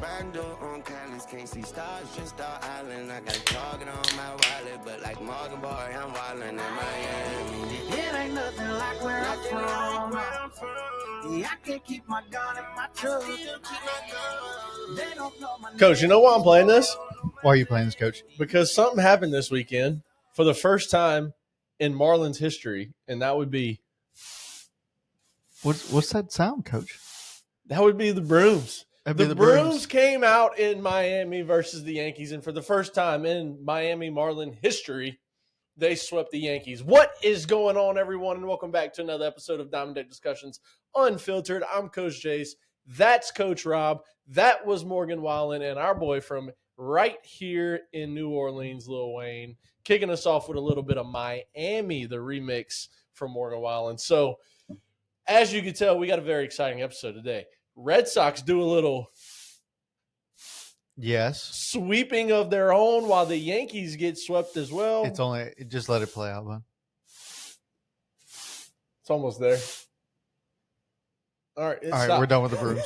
Bando on Collins, can't see stars, just Star Island. I got a target on my wallet, but like Morgan Boy, I'm wildin' in Miami. It ain't nothing like where I'm from. Yeah, I can't keep my gun in my truck. They don't know my Coach, you know why I'm playing this? Why are you playing this, Coach? Because something happened this weekend for the first time in Marlins history, and that would be What's that sound, Coach? that would be the Brooms. That'd be The the Brooms Brooms. came out in Miami versus the Yankees, and for the first time in Miami Marlin history, they swept the Yankees. What is going on, everyone, and welcome back to another episode of Diamond Deck Discussions Unfiltered. I'm Coach Jace. That's Coach Rob. That was Morgan Wallen, and our boy from right here in New Orleans, Lil Wayne, kicking us off with a little bit of Miami, the remix from Morgan Wallen. So, as you can tell, we got a very exciting episode today. Red Sox do a little Yes. sweeping of their own while the Yankees get swept as well. Just let it play out, man. It's almost there. All right, We're done with the Brooms.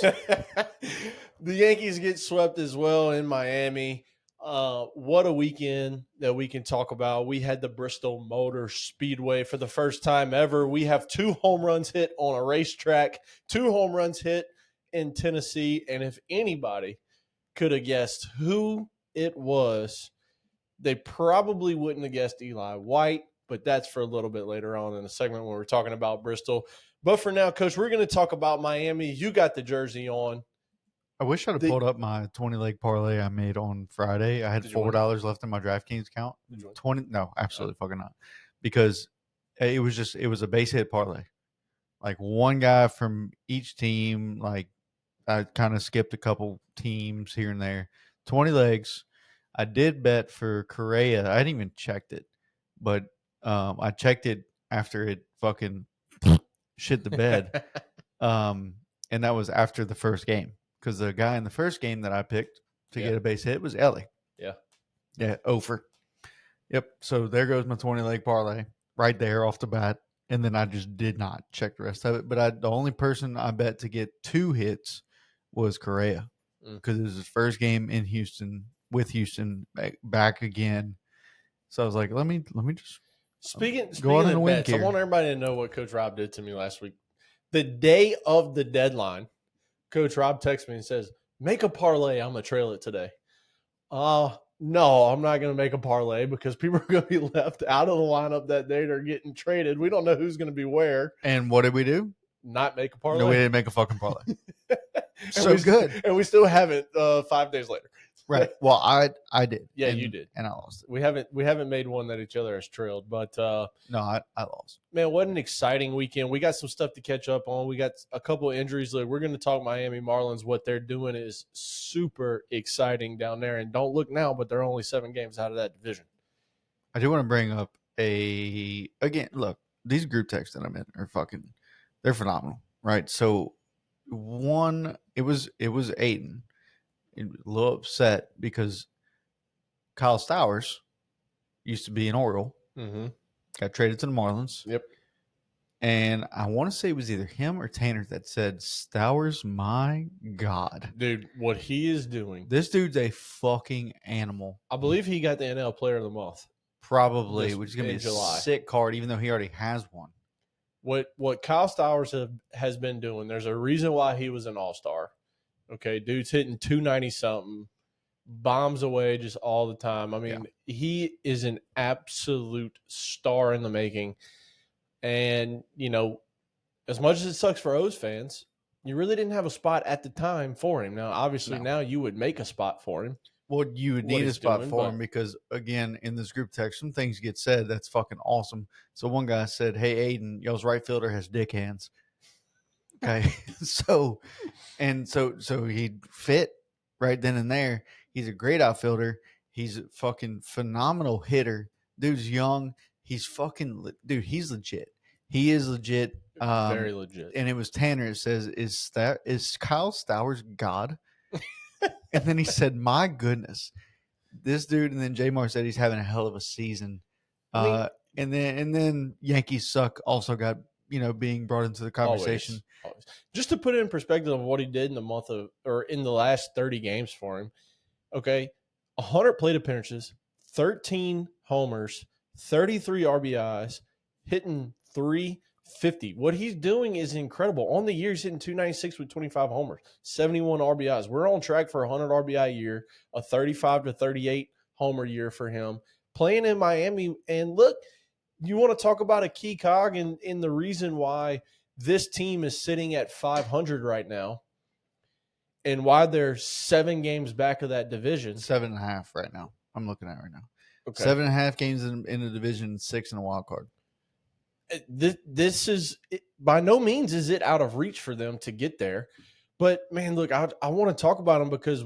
The Yankees get swept as well in Miami. What a weekend that we can talk about. We had the Bristol Motor Speedway for the first time ever. We have 2 home runs hit on a racetrack, 2 home runs hit in Tennessee. And if anybody could have guessed who it was, they probably wouldn't have guessed Eli White, but that's for a little bit later on in the segment when we're talking about Bristol. But for now, Coach, we're going to talk about Miami. You got the jersey on. I wish I'd have pulled up my 20-leg parlay I made on Friday. I had $4 left in my DraftKings account. 20? No, absolutely fucking not. Because it was a base hit parlay. Like one guy from each team. Like I kind of skipped a couple teams here and there. 20 legs. I did bet for Correa. I hadn't even checked it, but I checked it after it fucking shit the bed. And that was after the first game. Because the guy in the first game that I picked to get a base hit was Ellie. Yeah. Yeah, over. Yep. So there goes my 20-leg parlay right there off the bat. And then I just did not check the rest of it. But the only person I bet to get 2 hits was Correa. Because it was his first game in Houston, with Houston, back again. So I was like, let me just Speaking go on of and bets, I win. want everybody to know what Coach Rob did to me last week. The day of the deadline, Coach Rob texts me and says, make a parlay. I'm going to trail it today. No, I'm not going to make a parlay because people are going to be left out of the lineup that day. They're getting traded. We don't know who's going to be where. And what did we do? Not make a parlay. No, we didn't make a fucking parlay. So good. And we still haven't 5 days later. Right. Well, I did. Yeah, you did. And I lost it. We haven't made one that each other has trailed. But no, I lost. Man, what an exciting weekend. We got some stuff to catch up on. We got a couple of injuries. We're going to talk Miami Marlins. What they're doing is super exciting down there. And don't look now, but they're only 7 games out of that division. I do want to bring up look, these group texts that I'm in are they're phenomenal, right? So it was Aiden. A little upset because Kyle Stowers used to be an Oriole. Mm-hmm. Got traded to the Marlins. Yep. And I want to say it was either him or Tanner that said, Stowers, my God. Dude, what he is doing. This dude's a fucking animal. I believe he got the NL Player of the Month. Probably, which is going to be July. A sick card, even though he already has one. What Kyle Stowers has been doing, there's a reason why he was an all-star. Okay, dude's hitting 290-something, bombs away just all the time. I mean, He is an absolute star in the making. And, as much as it sucks for O's fans, you really didn't have a spot at the time for him. Now, obviously, now you would make a spot for him. Well, you would need a spot for him because, again, in this group text, some things get said that's fucking awesome. So one guy said, hey, Aiden, y'all's right fielder has dick hands. Okay, so he fit right then and there. He's a great outfielder. He's a fucking phenomenal hitter. Dude's young. He's he's legit. He is legit. Very legit. And it was Tanner. It says, is Kyle Stowers God? And then he said, my goodness, this dude. And then J-Mar said he's having a hell of a season. And then Yankees suck also got being brought into the conversation. Always. Just to put it in perspective of what he did in in the last 30 games for him. Okay, 100 plate appearances, 13 homers, 33 RBIs, hitting 350. What he's doing is incredible. On the year, he's hitting 296 with 25 homers, 71 RBIs. We're on track for a 100 RBI year, a 35 to 38 homer year for him. Playing in Miami, and look, you want to talk about a key cog in the reason why this team is sitting at 500 right now and why they're 7 games back of that division. 7.5 right now. I'm looking at right now. Okay. 7.5 games in the division, 6 in a wild card. This is by no means is it out of reach for them to get there. But, man, look, I want to talk about them because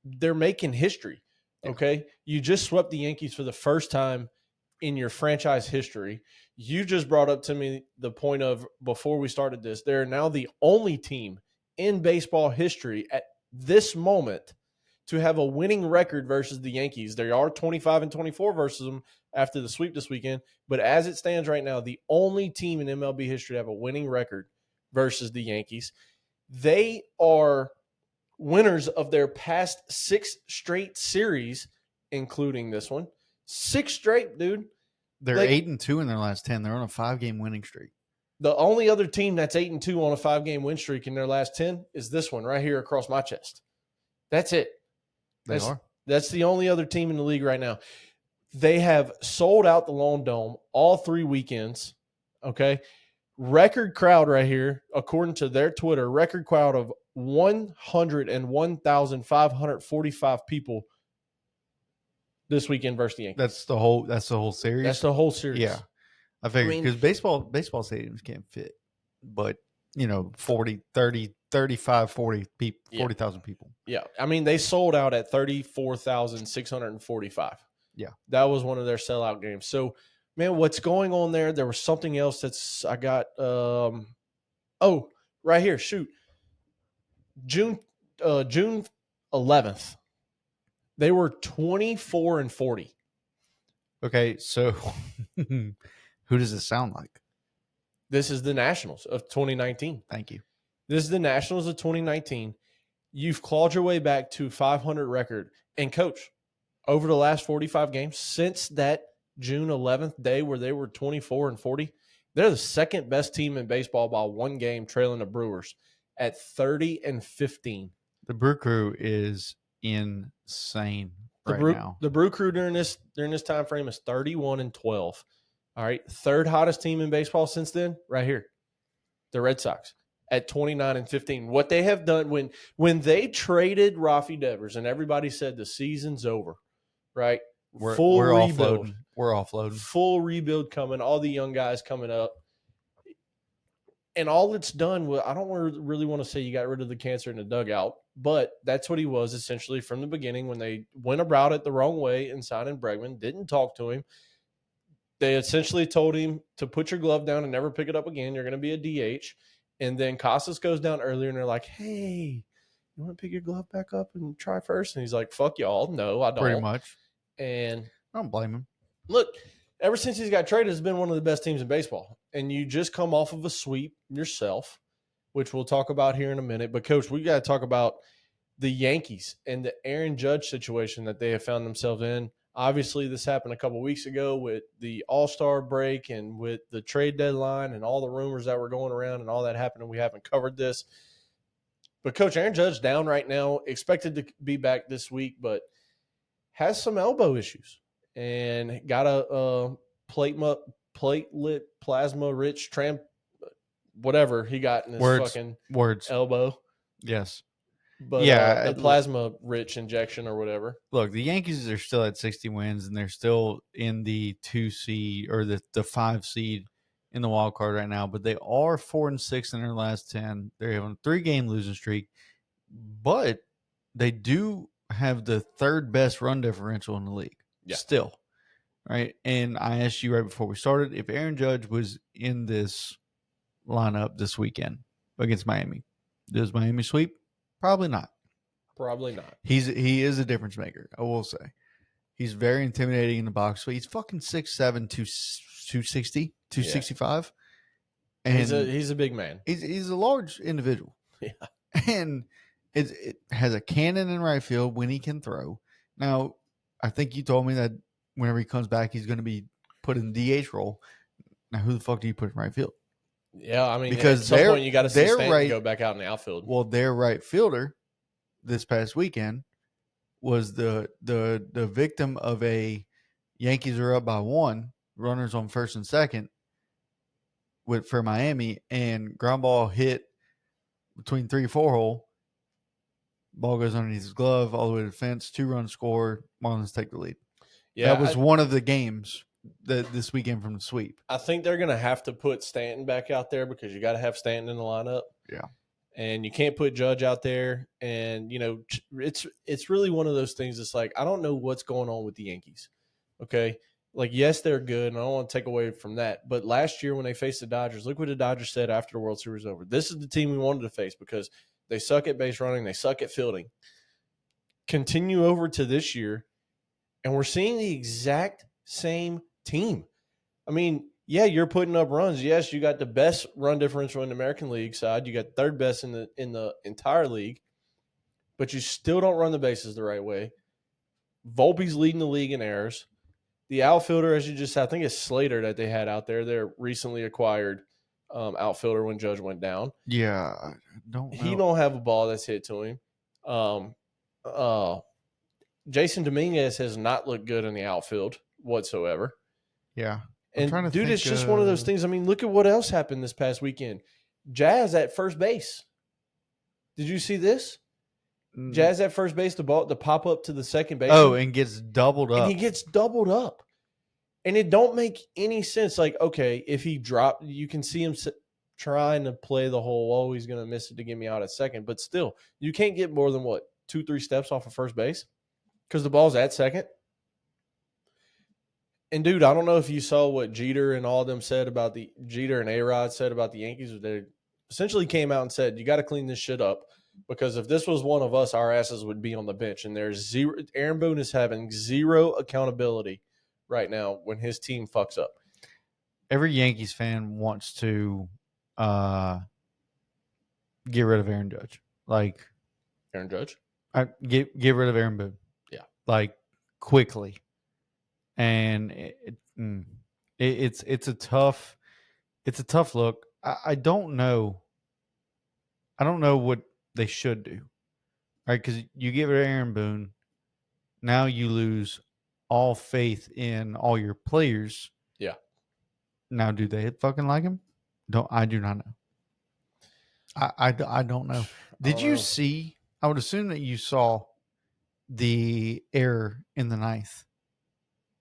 they're making history, okay? You just swept the Yankees for the first time in your franchise history. You just brought up to me the point of, before we started this, they're now the only team in baseball history at this moment to have a winning record versus the Yankees. They are 25-24 versus them after the sweep this weekend. But as it stands right now, the only team in MLB history to have a winning record versus the Yankees. They are winners of their past 6 straight series, including this one. 6 straight, dude. They're 8-2 in their last 10. They're on a 5-game winning streak. The only other team that's 8-2 on a 5-game win streak in their last 10 is this one right here across my chest. That's it. That's the only other team in the league right now. They have sold out the Lone Dome all 3 weekends. Okay. Record crowd right here, according to their Twitter, record crowd of 101,545 people this weekend versus the Yankees. That's the whole series. That's the whole series. Yeah. I figured because baseball stadiums can't fit, but 40, 30, 35, 40 people, 40,000 people. Yeah. I mean, they sold out at 34,645. Yeah. That was one of their sellout games. So, man, what's going on there? There was something else I got. Right here. Shoot. June 11th. They were 24-40. Okay. So who does it sound like? This is the Nationals of 2019. Thank you. This is the Nationals of 2019. You've clawed your way back to 500 record. And, Coach, over the last 45 games, since that June 11th day where they were 24-40, they're the second best team in baseball by 1 game, trailing the Brewers at 30-15. The Brew Crew is insane now. The Brew Crew during this time frame is 31-12. All right, third hottest team in baseball since then, right here, the Red Sox at 29-15. What they have done when they traded Rafi Devers and everybody said the season's over, right? We're rebuild. We're offloading. Full rebuild coming. All the young guys coming up, and all it's done. I don't really want to say you got rid of the cancer in the dugout, but that's what he was essentially from the beginning when they went about it the wrong way and signing Bregman. Didn't talk to him. They essentially told him to put your glove down and never pick it up again. You're going to be a DH. And then Casas goes down earlier, and they're like, hey, you want to pick your glove back up and try first? And he's like, fuck y'all. No, I don't. Pretty much. And I don't blame him. Look, ever since he's got traded, it's been one of the best teams in baseball. And you just come off of a sweep yourself, which we'll talk about here in a minute. But, Coach, we got to talk about the Yankees and the Aaron Judge situation that they have found themselves in. Obviously, this happened a couple weeks ago with the All-Star break and with the trade deadline and all the rumors that were going around and all that happened, and we haven't covered this. But, Coach, Aaron Judge down right now, expected to be back this week, but has some elbow issues and got a platelet plasma-rich whatever he got in his elbow. Yes. But the plasma-rich injection or whatever. Look, the Yankees are still at 60 wins, and they're still in the 2 seed or the 5 seed in the wild card right now. But they are 4-6 in their last 10. They're having a 3-game losing streak, but they do have the 3rd best run differential in the league. Yeah. Still, right? And I asked you right before we started if Aaron Judge was in this lineup this weekend against Miami, does Miami sweep? Probably not. Probably not. He is a difference maker, I will say. He's very intimidating in the box. So he's fucking 6'7", 260, 265. And he's a big man. He's a large individual. Yeah. And it has a cannon in right field when he can throw. Now, I think you told me that whenever he comes back, he's going to be put in the DH role. Now, who the fuck do you put in right field? Yeah, I mean, because at some point you got to see Stanton right, go back out in the outfield. Well, their right fielder this past weekend was the victim of a Yankees are up by 1, runners on first and second for Miami, and ground ball hit between 3 or 4 hole. Ball goes underneath his glove all the way to the fence. 2-run score. Marlins take the lead. Yeah, that was one of the games this weekend from the sweep. I think they're going to have to put Stanton back out there because you got to have Stanton in the lineup. Yeah. And you can't put Judge out there. And, you know, it's really one of those things that's like, I don't know what's going on with the Yankees. Okay. Like, yes, they're good, and I don't want to take away from that. But last year when they faced the Dodgers, look what the Dodgers said after the World Series was over. This is the team we wanted to face because they suck at base running. They suck at fielding. Continue over to this year, and we're seeing the exact same team. I mean, yeah, you're putting up runs. Yes, you got the best run differential in the American League side. You got third best in the entire league, but you still don't run the bases the right way. Volpe's leading the league in errors. The outfielder, as you just said, I think it's Slater that they had out there. They're recently acquired outfielder when Judge went down. Yeah, I don't know. He don't have a ball that's hit to him. Jason Dominguez has not looked good in the outfield whatsoever. Yeah. And, dude, it's just one of those things. I mean, look at what else happened this past weekend. Jazz at first base. Did you see this? Jazz at first base, the pop up to the second base. Oh, and gets doubled up. And he gets doubled up. And it don't make any sense. Like, okay, if he dropped, you can see him trying to play the whole, he's going to miss it to get me out at second. But still, you can't get more than, 2-3 steps off of first base? Because the ball's at second. And, dude, I don't know if you saw what Jeter and all of them said about Jeter and A-Rod said about the Yankees. They essentially came out and said, you got to clean this shit up. Because if this was one of us, our asses would be on the bench. And there's zero. Aaron Boone is having zero accountability right now when his team fucks up. Every Yankees fan wants to get rid of Aaron Judge. Like Aaron Judge? Get rid of Aaron Boone. Yeah. Like quickly. And it's a tough look. I don't know. I don't know what they should do, right? Because you get rid of Aaron Boone, now you lose all faith in all your players. Yeah. Now, do they fucking like him? I do not know. I don't know. Did you see? I would assume that you saw the error in the ninth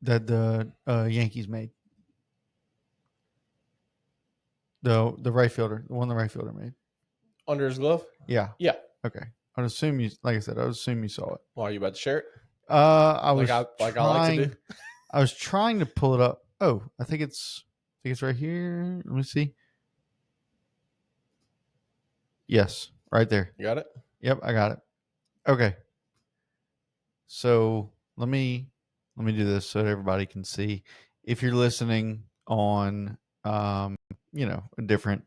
that the Yankees made. The right fielder, the one the right fielder made. Under his glove? Yeah. Yeah. Okay. I would assume you, like I said, you saw it. Well, are you about to share it? I was I like to do. I was trying to pull it up. Oh, I think it's right here. Let me see. Yes, right there. You got it? Yep, I got it. Okay. So let me do this so that everybody can see. If you're listening on a different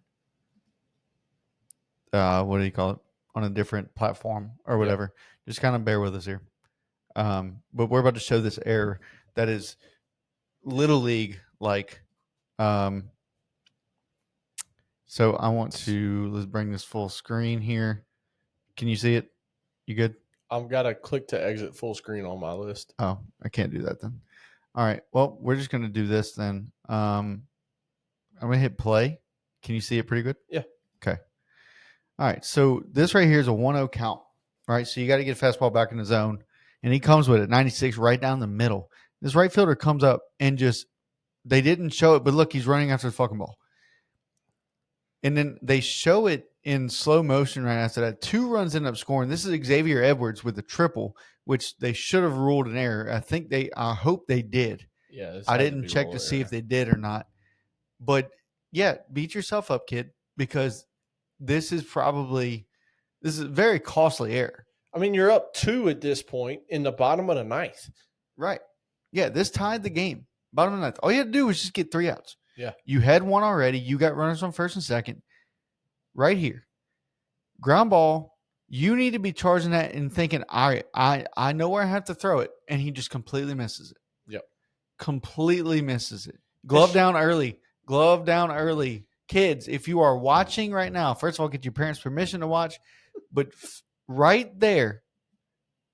what do you call it? On a different platform or whatever. Yeah. Just kind of bear with us here. But we're about to show this error that is Little League like. So I want to, let's bring this full screen here. Can you see it? You good? I've got to click to exit full screen on my list. Oh, I can't do that then. All right. Well, we're just going to do this then. I'm going to hit play. Can you see it pretty good? Yeah. Okay. All right. So this right here is a 1-0 count, right? So you got to get fastball back in the zone. And he comes with it, 96 right down the middle. This right fielder comes up and they didn't show it, but look, he's running after the fucking ball. And then they show it in slow motion right after that. 2 runs end up scoring. This is Xavier Edwards with a triple, which they should have ruled an error. I hope they did. Yeah, I didn't check to see if they did or not. But yeah, beat yourself up, kid, because this is a very costly error. I mean, you're up 2 at this point in the bottom of the ninth. Right. Yeah, this tied the game. Bottom of the ninth. All you had to do was just get 3 outs. Yeah. You had one already. You got runners on first and second. Right here. Ground ball. You need to be charging that and thinking, all right, I know where I have to throw it. And he just completely misses it. Yep. Completely misses it. Glove down early. Glove down early. Kids, if you are watching right now, first of all, get your parents' permission to watch. But right there,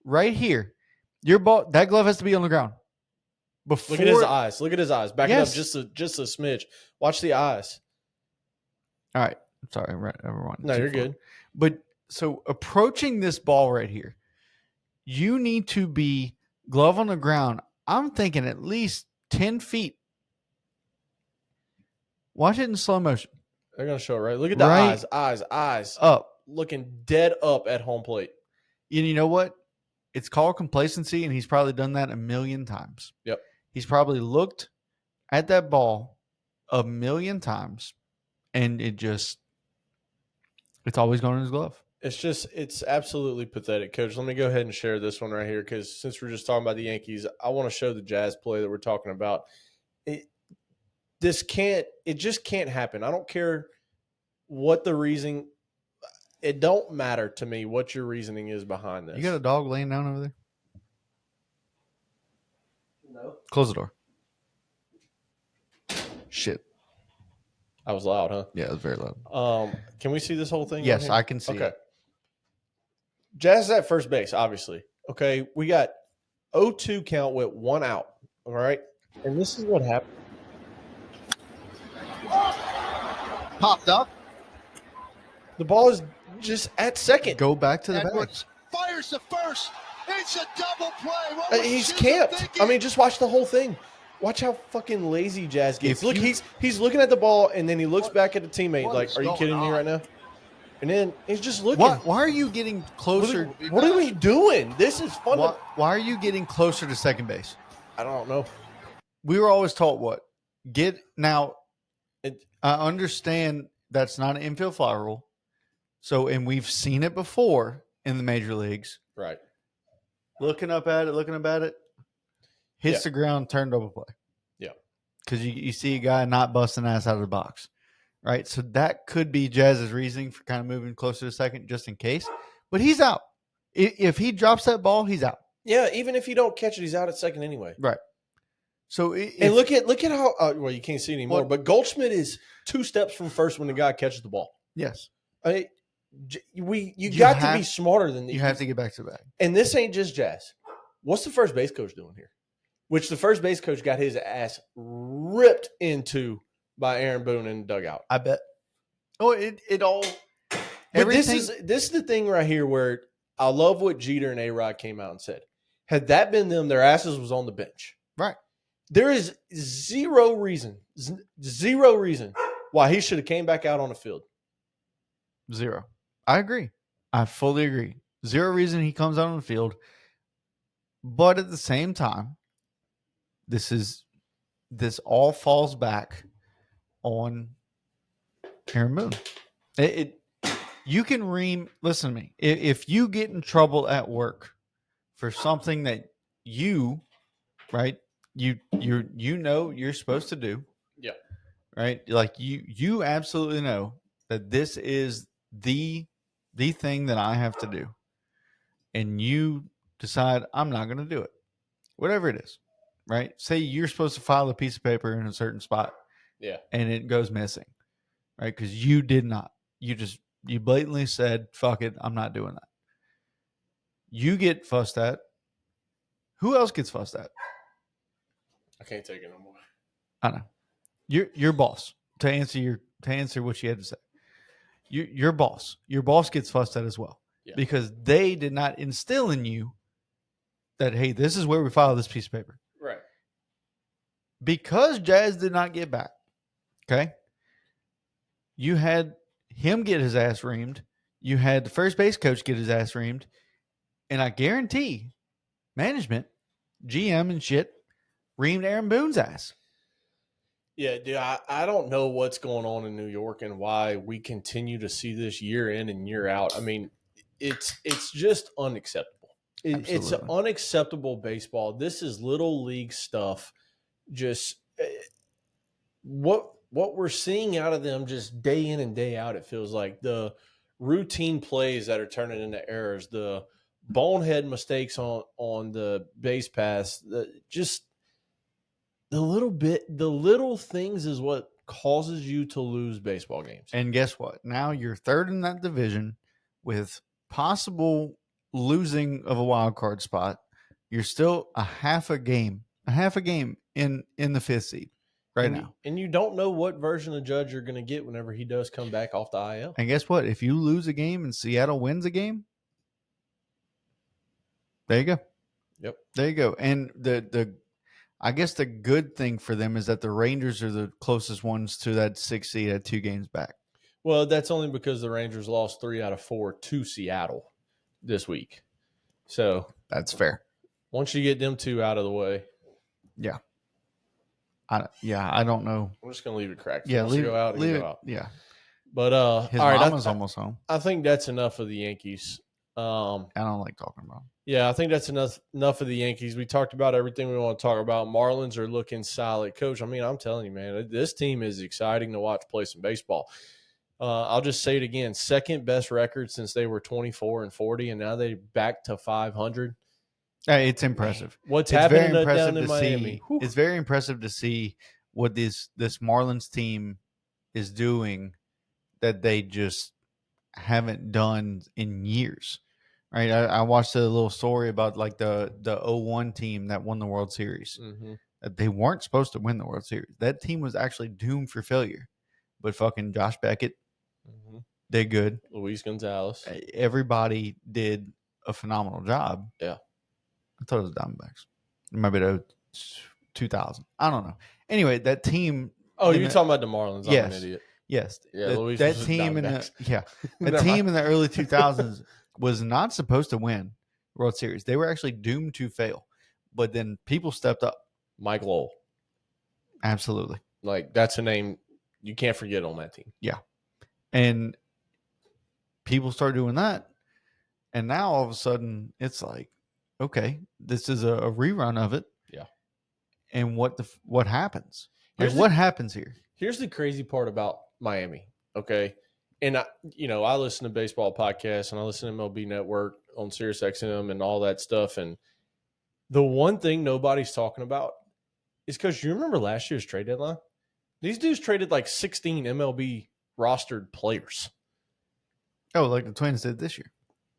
right here, your ball, that glove has to be on the ground. Before, Look at his eyes. Look at his eyes. Back Yes. it up just a smidge. Watch the eyes. All right. Sorry, everyone. No, you're good. But so approaching this ball right here, you need to be glove on the ground. I'm thinking at least 10 feet. Watch it in slow motion. They're going to show it right. Look at the Right. eyes. Up. Looking dead up at home plate. And you know what? It's called complacency, and he's probably done that a million times. Yep. He's probably looked at that ball a million times, and it's always going in his glove. It's absolutely pathetic, Coach. Let me go ahead and share this one right here because since we're just talking about the Yankees, I want to show the Jazz play that we're talking about. It just can't happen. I don't care what the reason. It don't matter to me what your reasoning is behind this. You got a dog laying down over there? No. Close the door. Shit. I was loud, huh? Yeah, it was very loud. Can we see this whole thing? Yes, right here? I can see Okay. it. Jazz is at first base, obviously. Okay, we got 0-2 count with 1 out. All right, and this is what happened. Popped up. The ball is just at second. Go back to the bag. Edwards fires the first. It's a double play. What was He's Schuster camped. thinking? I mean, just watch the whole thing. Watch how fucking lazy Jazz gets. If Look, you- he's looking at the ball, and then he looks back at the teammate what like, is "Are you going kidding me on?" right now?" And then he's just looking. Why are you getting closer? What are we doing? This is fun. Why are you getting closer to second base? I don't know. We were always taught what? Now, It, I understand that's not an infield fly rule. So, and we've seen it before in the major leagues. right. Looking up at it, hits Yeah. the ground, turn double play. Yeah. Because you see a guy not busting ass out of the box, right? So that could be Jazz's reasoning for kind of moving closer to second just in case. But he's out. If he drops that ball, he's out. Yeah, even if you don't catch it, he's out at second anyway. Right. So And look at how well you can't see it anymore. What? But Goldschmidt is 2 steps from first when the guy catches the ball. yes, I mean, you You got to have- be smarter than you have to get back to the bag. And this ain't just Jazz. What's the first base coach doing here? Which the first base coach got his ass ripped into by Aaron Boone in the dugout. I bet. Oh, it all. But Everything. this is the thing right here where I love what Jeter and A-Rod came out and said. Had that been them, their asses was on the bench. Right. There is zero reason why he should have came back out on the field. Zero. I agree. I fully agree. Zero reason he comes out on the field. But at the same time, this all falls back on Aaron Boone. You can listen to me. If you get in trouble at work for something that you know you're supposed to do. Yeah. Right? Like you absolutely know that this is the thing that I have to do. And you decide I'm not going to do it. Whatever it is. Right? Say you're supposed to file a piece of paper in a certain spot. Yeah. And it goes missing. Right? Because you did not. You blatantly said, fuck it, I'm not doing that. You get fussed at. Who else gets fussed at? I can't take it no more. I know. Your boss. To answer what you had to say. Your boss. Your boss gets fussed at as well. Yeah. Because they did not instill in you that, hey, this is where we file this piece of paper. Right. Because Jazz did not get back. Okay. You had him get his ass reamed. You had the first base coach get his ass reamed. And I guarantee management, GM and shit, reamed Aaron Boone's ass. Yeah, dude, I don't know what's going on in New York and why we continue to see this year in and year out. I mean, it's just unacceptable. It's unacceptable baseball. This is little league stuff. Just what what we're seeing out of them just day in and day out, it feels like the routine plays that are turning into errors, the bonehead mistakes on the base pass, just the little things is what causes you to lose baseball games. And guess what? Now you're third in that division with possible losing of a wild card spot. You're still a half a game in the fifth seed now. And you don't know what version of Judge you're going to get whenever he does come back off the IL. And guess what? If you lose a game and Seattle wins a game, there you go. Yep. There you go. And I guess the good thing for them is that the Rangers are the closest ones to that 6th seed at 2 games back. Well, that's only because the Rangers lost 3 out of 4 to Seattle this week. So that's fair. Once you get them 2 out of the way. Yeah. I don't know. I'm just going to leave it cracked. Yeah, leave it out. Yeah. But his all right, mama's almost home. I think that's enough of the Yankees. I don't like talking about them. Yeah, I think that's enough of the Yankees. We talked about everything we want to talk about. Marlins are looking solid. Coach, I mean, I'm telling you, man, this team is exciting to watch play some baseball. I'll just say it again. Second best record since they were 24-40, and now they're back to 500. It's impressive. What's happening down in Miami? It's very impressive to see what this Marlins team is doing that they just haven't done in years. Right? I watched a little story about like the 01 team that won the World Series. Mm-hmm. They weren't supposed to win the World Series. That team was actually doomed for failure. But fucking Josh Beckett did good. Luis Gonzalez. Everybody did a phenomenal job. Yeah. I thought it was Diamondbacks. It might be 2000. I don't know. Anyway, that team. Oh, you're talking about the Marlins. Yes. I'm an idiot. Yes. Yeah, that team in the early 2000s was not supposed to win World Series. They were actually doomed to fail. But then people stepped up. Mike Lowell. Absolutely. Like, that's a name you can't forget on that team. Yeah. And people started doing that. And now all of a sudden it's like, okay, this is a rerun of it. Yeah. And what happens? What happens here? Here's the crazy part about Miami, okay? And I listen to baseball podcasts and I listen to MLB Network on SiriusXM and all that stuff. And the one thing nobody's talking about is because you remember last year's trade deadline? These dudes traded like 16 MLB rostered players. Oh, like the Twins did this year.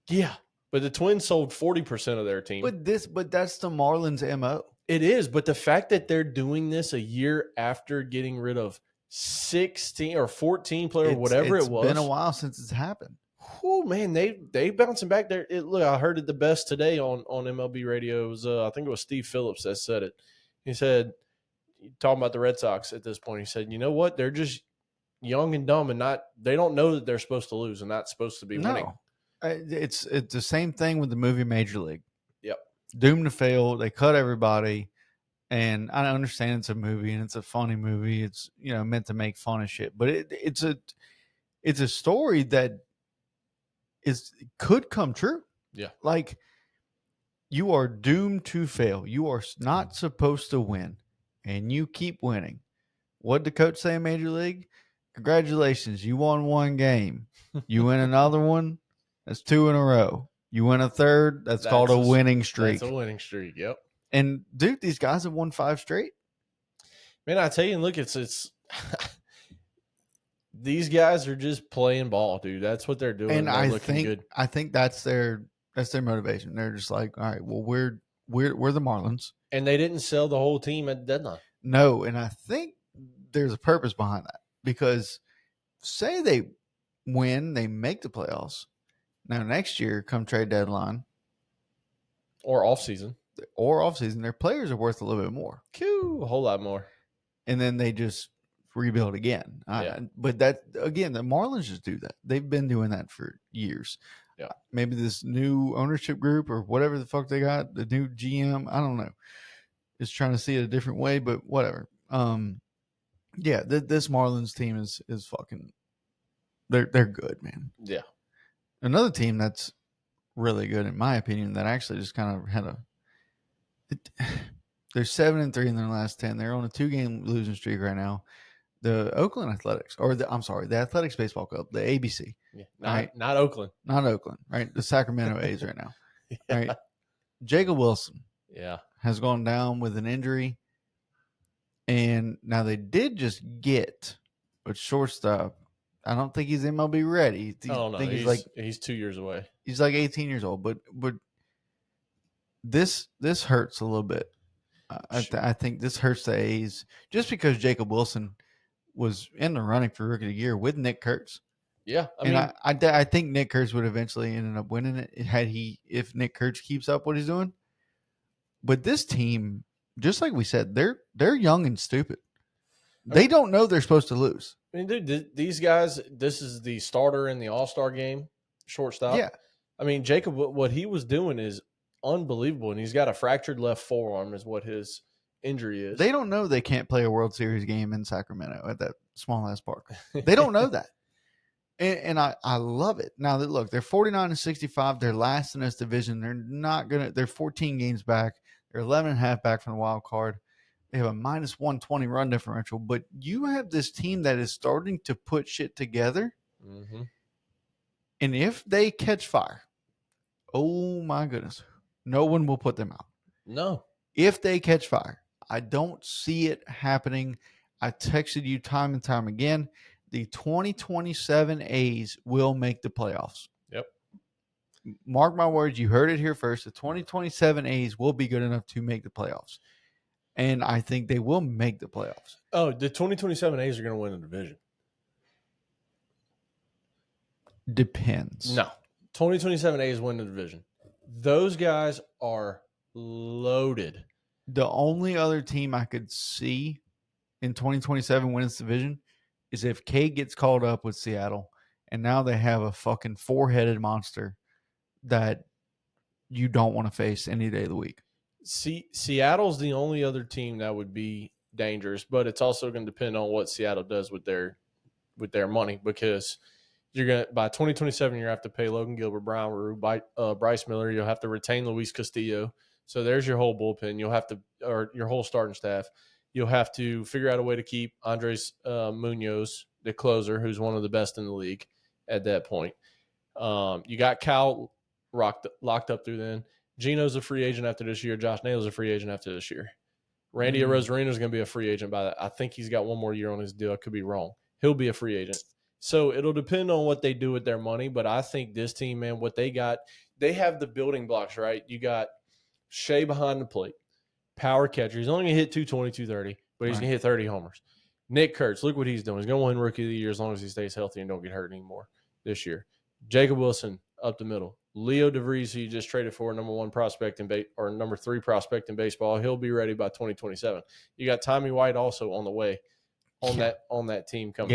Yeah. But the Twins sold 40% of their team. But that's the Marlins MO. It is, but the fact that they're doing this a year after getting rid of 16 or 14 players, whatever it was. It's been a while since it's happened. Oh man, they bouncing back there. Look, I heard it the best today on MLB radio. It was, I think it was Steve Phillips that said it. He said, talking about the Red Sox at this point, he said, you know what? They're just young and dumb and they don't know that they're supposed to lose and not supposed to be winning. It's the same thing with the movie Major League. Yep. Doomed to fail. They cut everybody. And I understand it's a movie and it's a funny movie. It's, meant to make fun of shit. But it's a story that could come true. Yeah. Like, you are doomed to fail. You are not supposed to win. And you keep winning. What did the coach say in Major League? Congratulations. You won 1 game. You win another one. That's 2 in a row. You win a third. That's called a winning streak. That's a winning streak. Yep. And dude, these guys have won 5 straight. Man, I tell you, look, it's these guys are just playing ball, dude. That's what they're doing. And I think that's their motivation. They're just like, all right, well, we're the Marlins, and they didn't sell the whole team at the deadline. No, and I think there's a purpose behind that because say they win, they make the playoffs. Now next year, come trade deadline or off season, their players are worth a little bit more. A whole lot more. And then they just rebuild again. Yeah. But that, again, the Marlins just do that. They've been doing that for years. Yeah. Maybe this new ownership group or whatever the fuck they got, the new GM, I don't know, is trying to see it a different way, but whatever. Yeah, this Marlins team is fucking, they're good, man. Yeah. Another team that's really good, in my opinion, that actually just kind of had they're 7-3 in their last 10. They're on a 2-game losing streak right now. the Oakland Athletics, or the Athletics Baseball Club, the ABC. Yeah, not Oakland. Not Oakland, right? The Sacramento A's right now. Yeah. Right. Jacob Wilson has gone down with an injury. And now they did just get a shortstop. I don't think he's MLB ready. He's 2 years away. He's like 18 years old, but this hurts a little bit. I think this hurts the A's just because Jacob Wilson was in the running for Rookie of the Year with Nick Kurtz. Yeah, I think Nick Kurtz would eventually end up winning it if Nick Kurtz keeps up what he's doing. But this team, just like we said, they're young and stupid. They don't know they're supposed to lose. I mean, dude, these guys, this is the starter in the All-Star game, shortstop. Yeah. I mean, Jacob, what he was doing is unbelievable, and he's got a fractured left forearm is what his injury is. They don't know they can't play a World Series game in Sacramento at that small-ass park. They don't know that. And I love it. Now, look, they're 49-65. They're last in this division. They're 14 games back. They're 11.5 back from the wild card. They have a minus 120 run differential. But you have this team that is starting to put shit together. Mm-hmm. And if they catch fire, oh my goodness, no one will put them out. No. If they catch fire, I don't see it happening. I texted you time and time again. The 2027 A's will make the playoffs. Yep. Mark my words. You heard it here first. The 2027 A's will be good enough to make the playoffs. And I think they will make the playoffs. Oh, the 2027 A's are going to win the division. Depends. No. 2027 A's win the division. Those guys are loaded. The only other team I could see in 2027 winning this division is if K gets called up with Seattle, and now they have a fucking four-headed monster that you don't want to face any day of the week. Seattle's the only other team that would be dangerous, but it's also going to depend on what Seattle does with their money, because you're going to, by 2027, you have to pay Logan Gilbert, Brian Rue, Bryce Miller. You'll have to retain Luis Castillo. So there's your whole bullpen. You'll have to, or your whole starting staff. You'll have to figure out a way to keep Andres Munoz, the closer, who's one of the best in the league at that point. You got Cal locked up through then. Gino's a free agent after this year. Josh Naylor's a free agent after this year. Randy Arozareno's going to be a free agent by that. I think he's got one more year on his deal. I could be wrong. He'll be a free agent. So it'll depend on what they do with their money. But I think this team, man, what they got, they have the building blocks, right? You got Shea behind the plate. Power catcher. He's only going to hit 220, 230, but he's going to hit 30 homers. Nick Kurtz, look what he's doing. He's going to win Rookie of the Year as long as he stays healthy and don't get hurt anymore this year. Jacob Wilson up the middle. Leo DeVries, who you just traded for, number 1 prospect or number 3 prospect in baseball. He'll be ready by 2027. You got Tommy White also on the way on that team coming.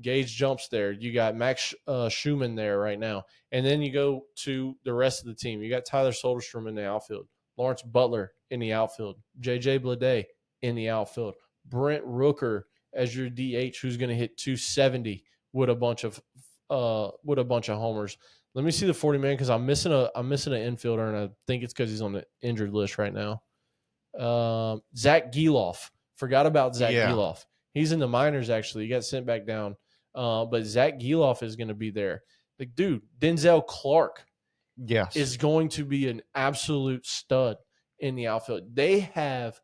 Gage jumps there. You got Max Schumann there right now. And then you go to the rest of the team. You got Tyler Soderstrom in the outfield. Lawrence Butler in the outfield. J.J. Bleday in the outfield. Brent Rooker as your DH, who's going to hit 270 with a bunch of homers. Let me see the 40 man because I'm missing an infielder, and I think it's because he's on the injured list right now. Zach Geloff. Forgot about Zach Geloff. He's in the minors actually. He got sent back down. But Zach Geloff is going to be there. Like, dude, Denzel Clark is going to be an absolute stud in the outfield. They have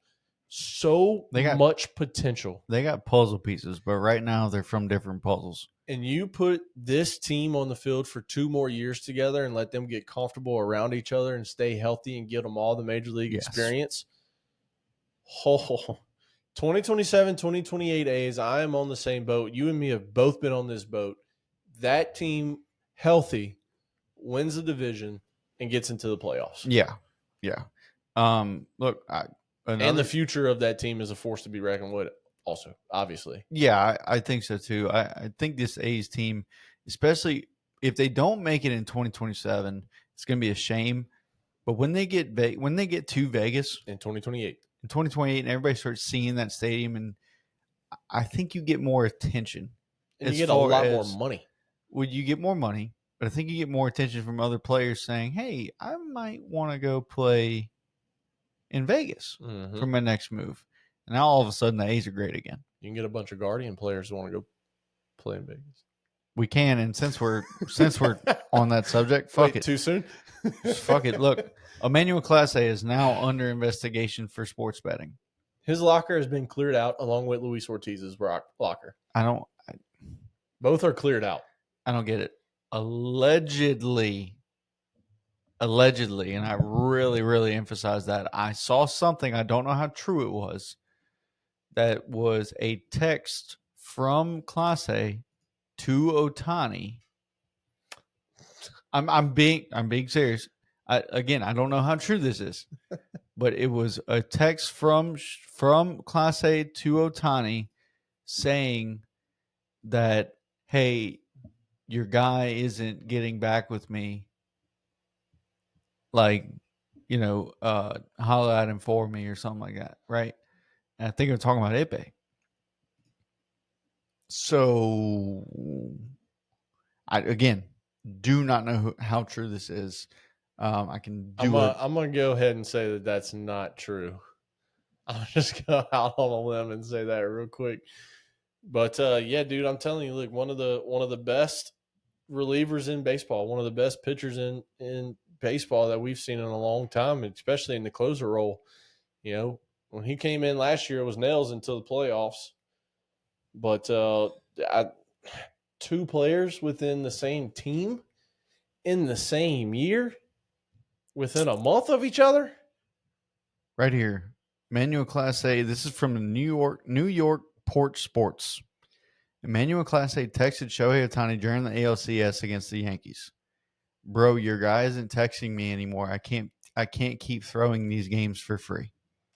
much potential. They got puzzle pieces, but right now they're from different puzzles. And you put this team on the field for 2 more years together and let them get comfortable around each other and stay healthy and give them all the major league experience. 2027, 2028 A's, I am on the same boat. You and me have both been on this boat. That team, healthy, wins the division and gets into the playoffs. Yeah. Look, and the future of that team is a force to be reckoned with also, obviously. Yeah, I think so too. I think this A's team, especially if they don't make it in 2027, it's going to be a shame. But when they get to Vegas in 2028, and everybody starts seeing that stadium, and I think you get more attention. And you get a lot more money. Well, you get more money, but I think you get more attention from other players saying, hey, I might want to go play in Vegas for my next move. And now all of a sudden the A's are great again. You can get a bunch of Guardian players who want to go play in Vegas. We can, and since we're on that subject, fuck Wait, it. Too soon? Fuck it. Look, Emmanuel Clase is now under investigation for sports betting. His locker has been cleared out along with Luis Ortiz's locker. Both are cleared out. I don't get it. Allegedly, and I really, really emphasize that. I saw something, I don't know how true it was, that was a text from Clase to Ohtani. I'm being serious. I don't know how true this is, but it was a text from Clase to Ohtani saying that, hey, your guy isn't getting back with me. Like, holler at him for me or something like that, right? And I think I'm talking about Ipe. So, I do not know how true this is. I'm gonna go ahead and say that that's not true. I'll just go out on a limb and say that real quick. But yeah, dude, I'm telling you, look, one of the best relievers in baseball, one of the best pitchers in baseball that we've seen in a long time, especially in the closer role. When he came in last year, it was nails until the playoffs. But two players within the same team in the same year, within a month of each other. Right here, Emmanuel Clase. This is from the New York Porch Sports. Emmanuel Clase texted Shohei Ohtani during the ALCS against the Yankees. Bro, your guy isn't texting me anymore. I can't keep throwing these games for free.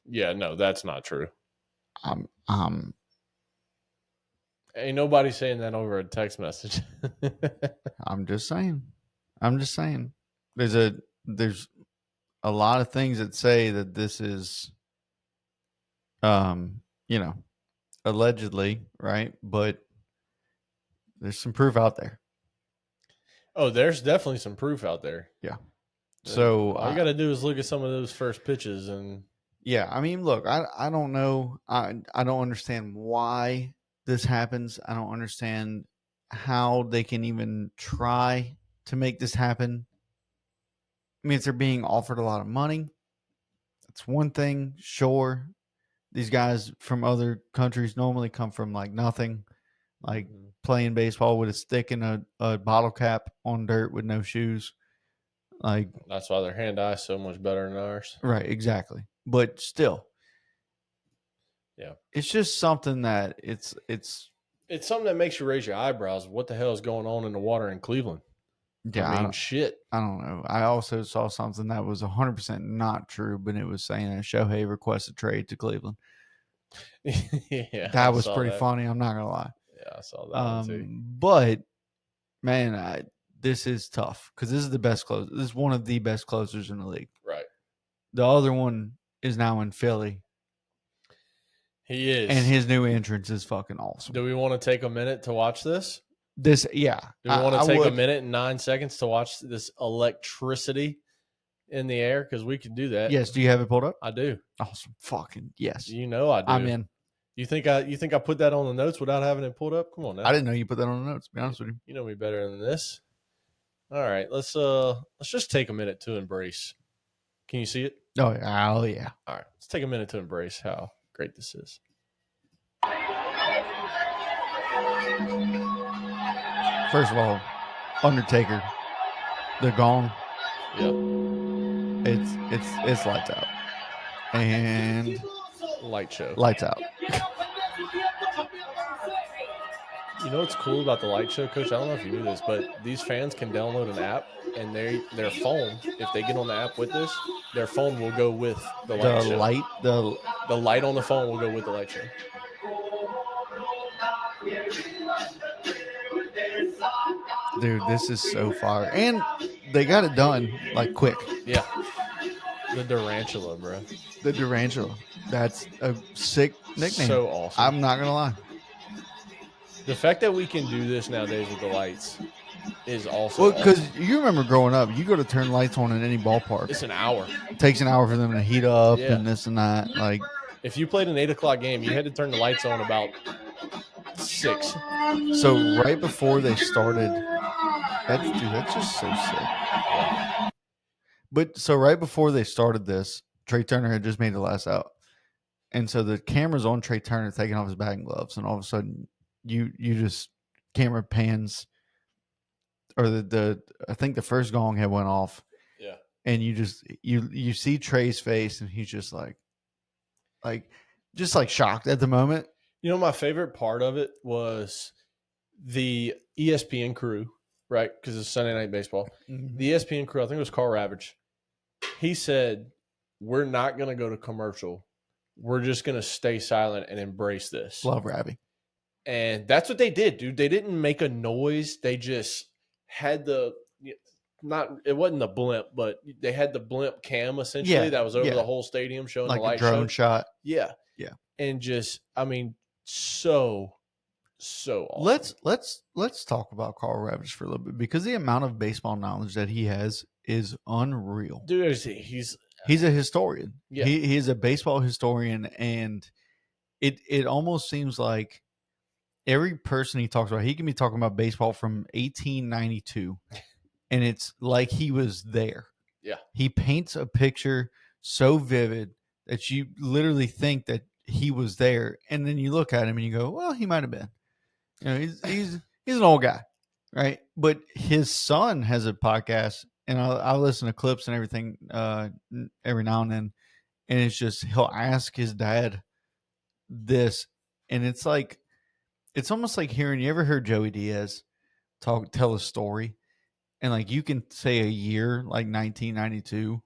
Yeah, no, that's not true. Ain't nobody saying that over a text message. I'm just saying. There's a lot of things that say that this is, allegedly, right? But there's some proof out there. Oh, there's definitely some proof out there. Yeah. So all you got to do is look at some of those first pitches and. Yeah, I mean, look, I don't know. I don't understand why this happens. I don't understand how they can even try to make this happen. I mean, if they're being offered a lot of money, that's one thing. Sure, these guys from other countries normally come from like nothing, like playing baseball with a stick and a bottle cap on dirt with no shoes. Like that's why their hand-eye is so much better than ours. Right, exactly. But still, yeah, it's just something that it's something that makes you raise your eyebrows. What the hell is going on in the water in Cleveland? Yeah, I mean, shit. I don't know. I also saw something that was 100% not true, but it was saying that Shohei requested trade to Cleveland. Yeah, that was pretty funny. I'm not gonna lie. Yeah, I saw that too. But man, this is tough because this is the best closer. This is one of the best closers in the league. Right. The other one is now in Philly. He is. And his new entrance is fucking awesome. Do we want to take a minute to watch this? Yeah. Do we want to take a minute and 9 seconds to watch this electricity in the air? Because we can do that. Yes. Do you have it pulled up? I do. Awesome. Fucking yes. You know I do. I'm in. You think I put that on the notes without having it pulled up? Come on now. I didn't know you put that on the notes, to be honest with you. You know me better than this. All right. Let's just take a minute to embrace. Can you see it? Oh yeah. All right. Let's take a minute to embrace how great this is. First of all, Undertaker, the gong. Yep. It's lights out. And lights out. You know what's cool about the light show, Coach? I don't know if you knew this, but these fans can download an app, and their phone, if they get on the app with this, their phone will go with the light show. The light on the phone will go with the light show. Dude, this is so fire. And they got it done, like, quick. Yeah. The Durantula, bro. The Durantula. That's a sick nickname. So awesome. I'm not going to lie. The fact that we can do this nowadays with the lights is also well, because you remember growing up, you go to turn lights on in any ballpark. It's an hour. It takes an hour for them to heat up and this and that. Like, if you played an 8 o'clock game, you had to turn the lights on about 6. So right before they started, that's just so sick. But so right before they started this, Trey Turner had just made the last out. And so the camera's on Trey Turner taking off his batting gloves, and all of a sudden you just camera pans, or the I think the first gong had went off. Yeah. And you just you see Trey's face, and he's just like shocked at the moment. You know, my favorite part of it was the ESPN crew, right? Because it's Sunday Night Baseball. Mm-hmm. The ESPN crew, I think it was Carl Ravage. He said, "We're not going to go to commercial. We're just going to stay silent and embrace this." Love Ravi. And that's what they did, dude. They didn't make a noise. They just had it wasn't the blimp, but they had the blimp cam essentially that was over the whole stadium showing like the light a drone shot. Yeah. Yeah. And just, I mean, so awesome. Let's talk about Carl Ravage for a little bit, because the amount of baseball knowledge that he has is unreal. Dude, he's a historian. Yeah. He is a baseball historian, and it almost seems like every person he talks about, he can be talking about baseball from 1892, and it's like he was there. Yeah. He paints a picture so vivid that you literally think that he was there, and then you look at him and you go, well, he might have been. You know, he's an old guy, right? But his son has a podcast, and I listen to clips and everything every now and then, and it's just he'll ask his dad this, and it's almost like hearing. You ever heard Joey Diaz tell a story, and like you can say a year like 1992,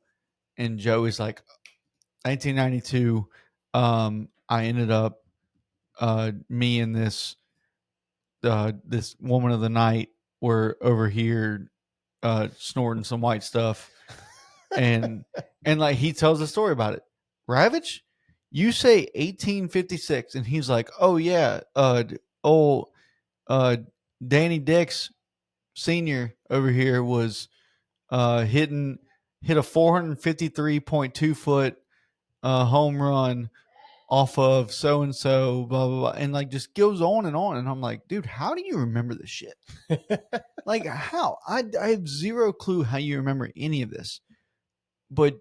and Joey's like 1992. I ended up me and this woman of the night were over here snorting some white stuff, and like he tells a story about it. Ravage, you say 1856, and he's like, oh yeah, Danny Dix Senior over here was hit a 453.2 foot home run off of so and so, blah blah blah, and like just goes on. And I'm like, dude, how do you remember this shit? Like, how? I have zero clue how you remember any of this. But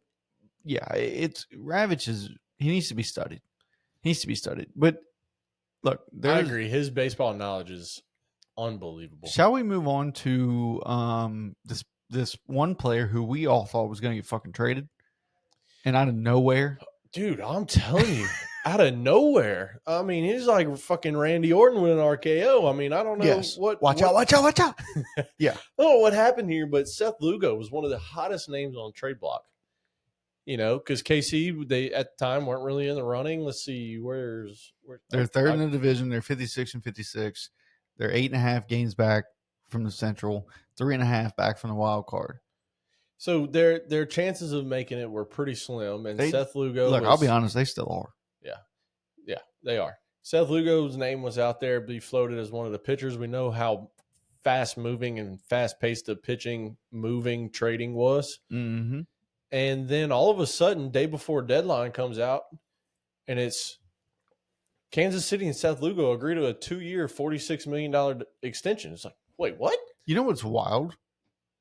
yeah, it's Ravage he needs to be studied. But look, I agree. His baseball knowledge is unbelievable. Shall we move on to this one player who we all thought was going to get fucking traded, and out of nowhere? Dude, I'm telling you, out of nowhere. I mean, he's like fucking Randy Orton with an RKO. I mean, I don't know what. Watch out. Yeah. I don't know what happened here, but Seth Lugo was one of the hottest names on the trade block. You know, because KC, they at the time weren't really in the running. Let's see, they're third in the division. They're 56-56. They're 8.5 games back from the Central, 3.5 back from the wild card. So their chances of making it were pretty slim. And Seth Lugo, I'll be honest, they still are. Yeah, they are. Seth Lugo's name was out there, be floated as one of the pitchers. We know how fast moving and fast paced the pitching, moving, trading was. Mm-hmm. And then all of a sudden, day before deadline comes out, and it's Kansas City and Seth Lugo agree to a 2-year, $46 million extension. It's like, wait, what? You know what's wild?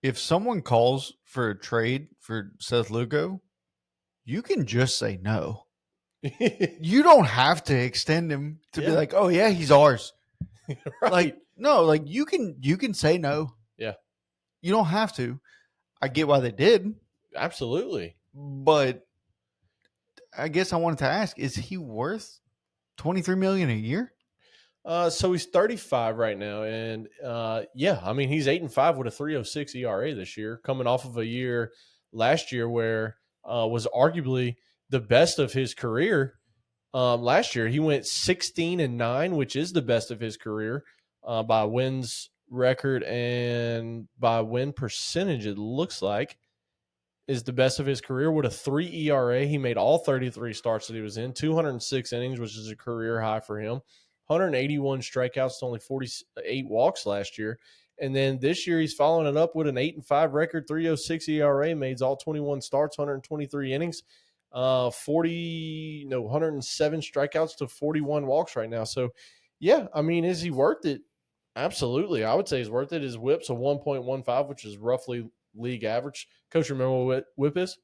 If someone calls for a trade for Seth Lugo, you can just say no. You don't have to extend him to be like, oh yeah, he's ours. Right. Like, no, like you can say no. Yeah. You don't have to. I get why they did. Absolutely. But I guess I wanted to ask, is he worth $23 million a year? So he's 35 right now, and yeah, I mean he's 8-5 with a 3.06 ERA this year, coming off of a year last year where was arguably the best of his career. Last year he went 16-9, which is the best of his career by wins record and by win percentage. It looks like is the best of his career with a 3 ERA. He made all 33 starts that he was in, 206 innings, which is a career high for him. 181 strikeouts to only 48 walks last year. And then this year he's following it up with an 8-5 record, 3.06 ERA, made all 21 starts, 123 innings, 107 strikeouts to 41 walks right now. So Yeah, I mean, is he worth it? Absolutely. I would say he's worth it. His whip's a 1.15, which is roughly league average. Coach, remember what whip is?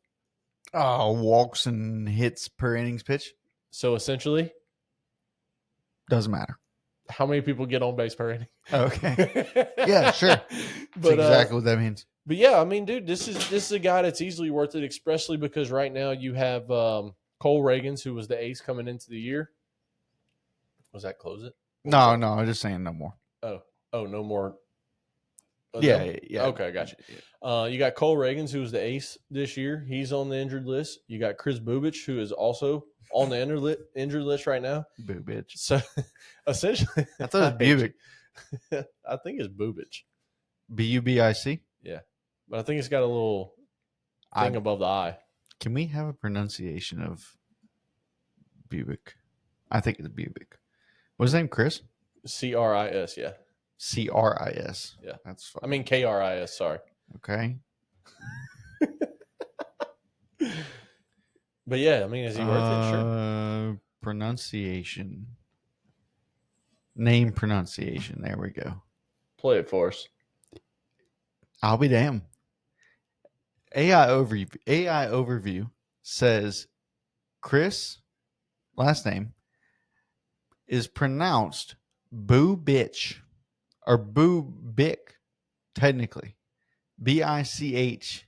Walks and hits per innings pitch. So essentially, Doesn't matter. how many people get on base per inning? Okay. Yeah, sure. But That's exactly what that means. But yeah, I mean, dude, this is a guy that's easily worth it, especially because right now you have Cole Reagans, who was the ace coming into the year. Was that close it? No, I'm just saying no more. Oh, no more. Yeah. Okay, I got you. You got Cole Reagans, who was the ace this year. He's on the injured list. You got Chris Bubich, who is also on the injured list right now. Bubich. So essentially, I thought it was Bubic. I think it's Bubich. Bubic. Yeah, but I think it's got a little thing above the eye. Can we have a pronunciation of Bubic? I think it's Bubic. What's his name? Chris? Chris, yeah. Chris. Yeah. That's fine. I mean, Kris, sorry. Okay. But yeah, I mean, is he worth it? Sure. Pronunciation. Name pronunciation. There we go. Play it for us. I'll be damned. AI overview says Chris, last name, is pronounced Boo Bitch or Boo Bick, technically. Bich.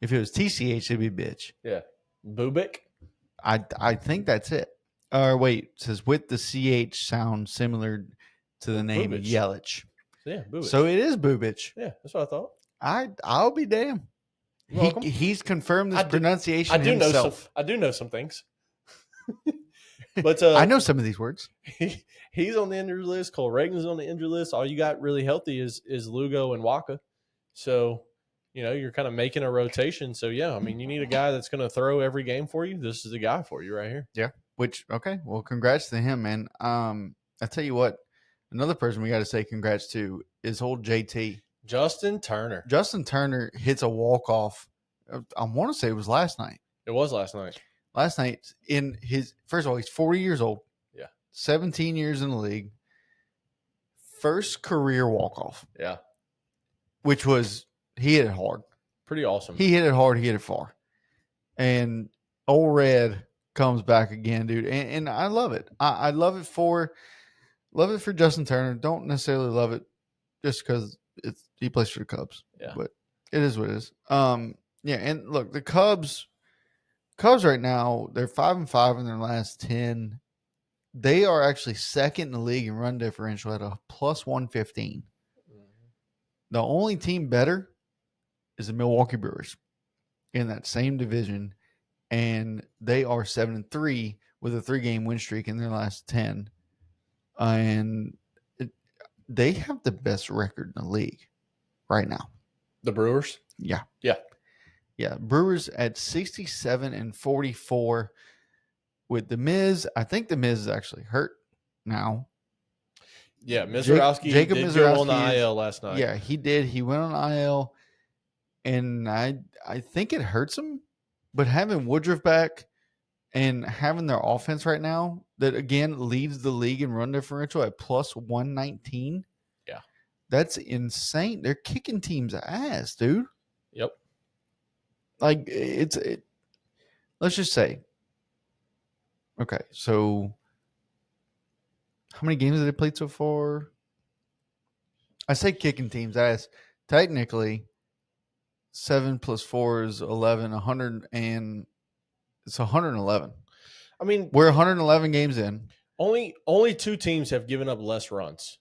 If it was TCH, it'd be bitch. Yeah. Bubik? I think that's it. Or wait, it says with the CH sound similar to the name Bubich. Yelich. Yeah, Bubich. So it is Bubich. Yeah, that's what I thought. I'll be damned. He's confirmed this pronunciation himself. I do know some things. But I know some of these words. He's on the injury list. Cole Reagans on the injury list. All you got really healthy is Lugo and Waka. So, you're kind of making a rotation. So, yeah, I mean, you need a guy that's going to throw every game for you. This is the guy for you right here. Yeah. Okay. Well, congrats to him, man. I tell you what, another person we got to say congrats to is old JT. Justin Turner. Justin Turner hits a walk-off. I want to say it was last night. It was last night. Last night, first of all, he's 40 years old. Yeah. 17 years in the league. First career walk-off. Yeah. Which was, he hit it hard. Pretty awesome. He hit it hard. He hit it far. And old Red comes back again, dude. And I love it. I love it for Justin Turner. Don't necessarily love it just because he plays for the Cubs. Yeah. But it is what it is. Yeah, and look, the Cubs right now, they're 5-5 in their last 10. They are actually second in the league in run differential at a plus 115. Mm-hmm. The only team better is the Milwaukee Brewers in that same division, and they are 7-3 with a 3-game win streak in their last 10. And they have the best record in the league right now. The Brewers? Yeah. Yeah. Yeah. Brewers at 67-44 with the Miz. I think the Miz is actually hurt now. Yeah. Mizorowski did go on the IL last night. Yeah, he did. He went on IL, and I think it hurts him. But having Woodruff back and having their offense right now that, again, leads the league in run differential at plus 119. Yeah. That's insane. They're kicking teams' ass, dude. Yep. Like, let's just say. Okay, so how many games have they played so far? I say kicking teams' ass. Technically, 7 + 4 is 11, 100, and it's 111. I mean, we're 111 games in. Only 2 teams have given up less runs.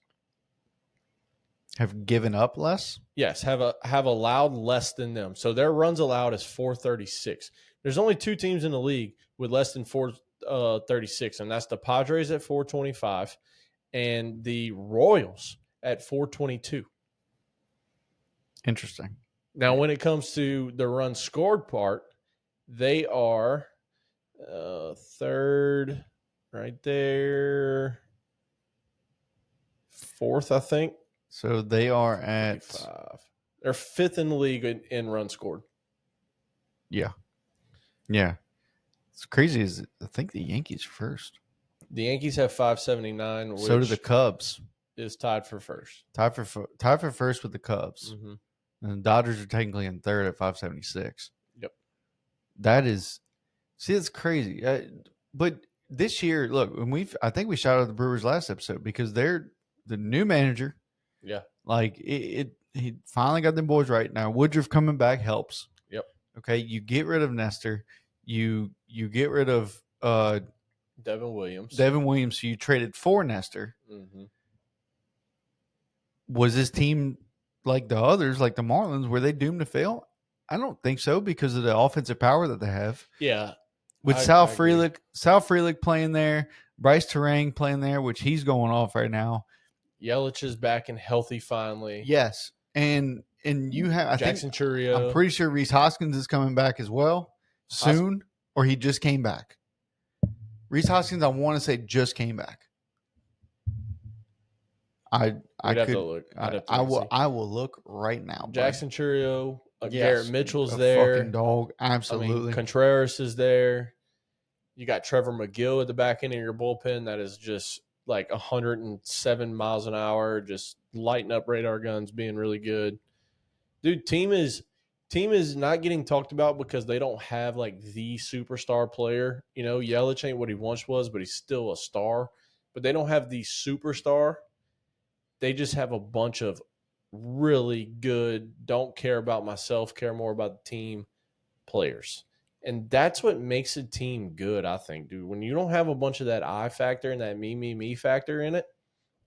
Have given up less? Yes, have allowed less than them. So their runs allowed is 436. There's only 2 teams in the league with less than 436, and that's the Padres at 425 and the Royals at 422. Interesting. Now, when it comes to the run scored part, they are third right there, fourth, I think. So they are at 55. They're 5th in the league in run scored. Yeah. Yeah. It's crazy. I think the Yankees first. The Yankees have 579, which So do the Cubs. is tied for first. Tied for first with the Cubs. Mm-hmm. And the Dodgers are technically in third at 576. Yep. That is, see, it's crazy. But this year, look, I think we shouted out the Brewers last episode because they're the new manager. Yeah. Like he finally got them boys right. Now Woodruff coming back helps. Yep. Okay, you get rid of Nestor. You get rid of Devin Williams. So you traded for Nestor. Mm-hmm. Was this team like the others, like the Marlins, were they doomed to fail? I don't think so because of the offensive power that they have. Yeah. With Sal Frelick playing there, Bryce Terang playing there, which he's going off right now. Yelich is back and healthy finally. Yes. And you have Jackson Chourio. I'm pretty sure Rhys Hoskins is coming back as well soon, or he just came back. Rhys Hoskins, I want to say, just came back. I will look right now. Jackson Chourio, yes, Garrett Mitchell's a there. Fucking dog, absolutely. I mean, Contreras is there. You got Trevor McGill at the back end of your bullpen that is just like 107 miles an hour, just lighting up radar guns, being really good. Dude, team is not getting talked about because they don't have like the superstar player. You know, Yelich ain't what he once was, but he's still a star. But they don't have the superstar. They just have a bunch of really good, don't care about myself, care more about the team players. And that's what makes a team good, I think, dude. When you don't have a bunch of that I factor and that me factor in it,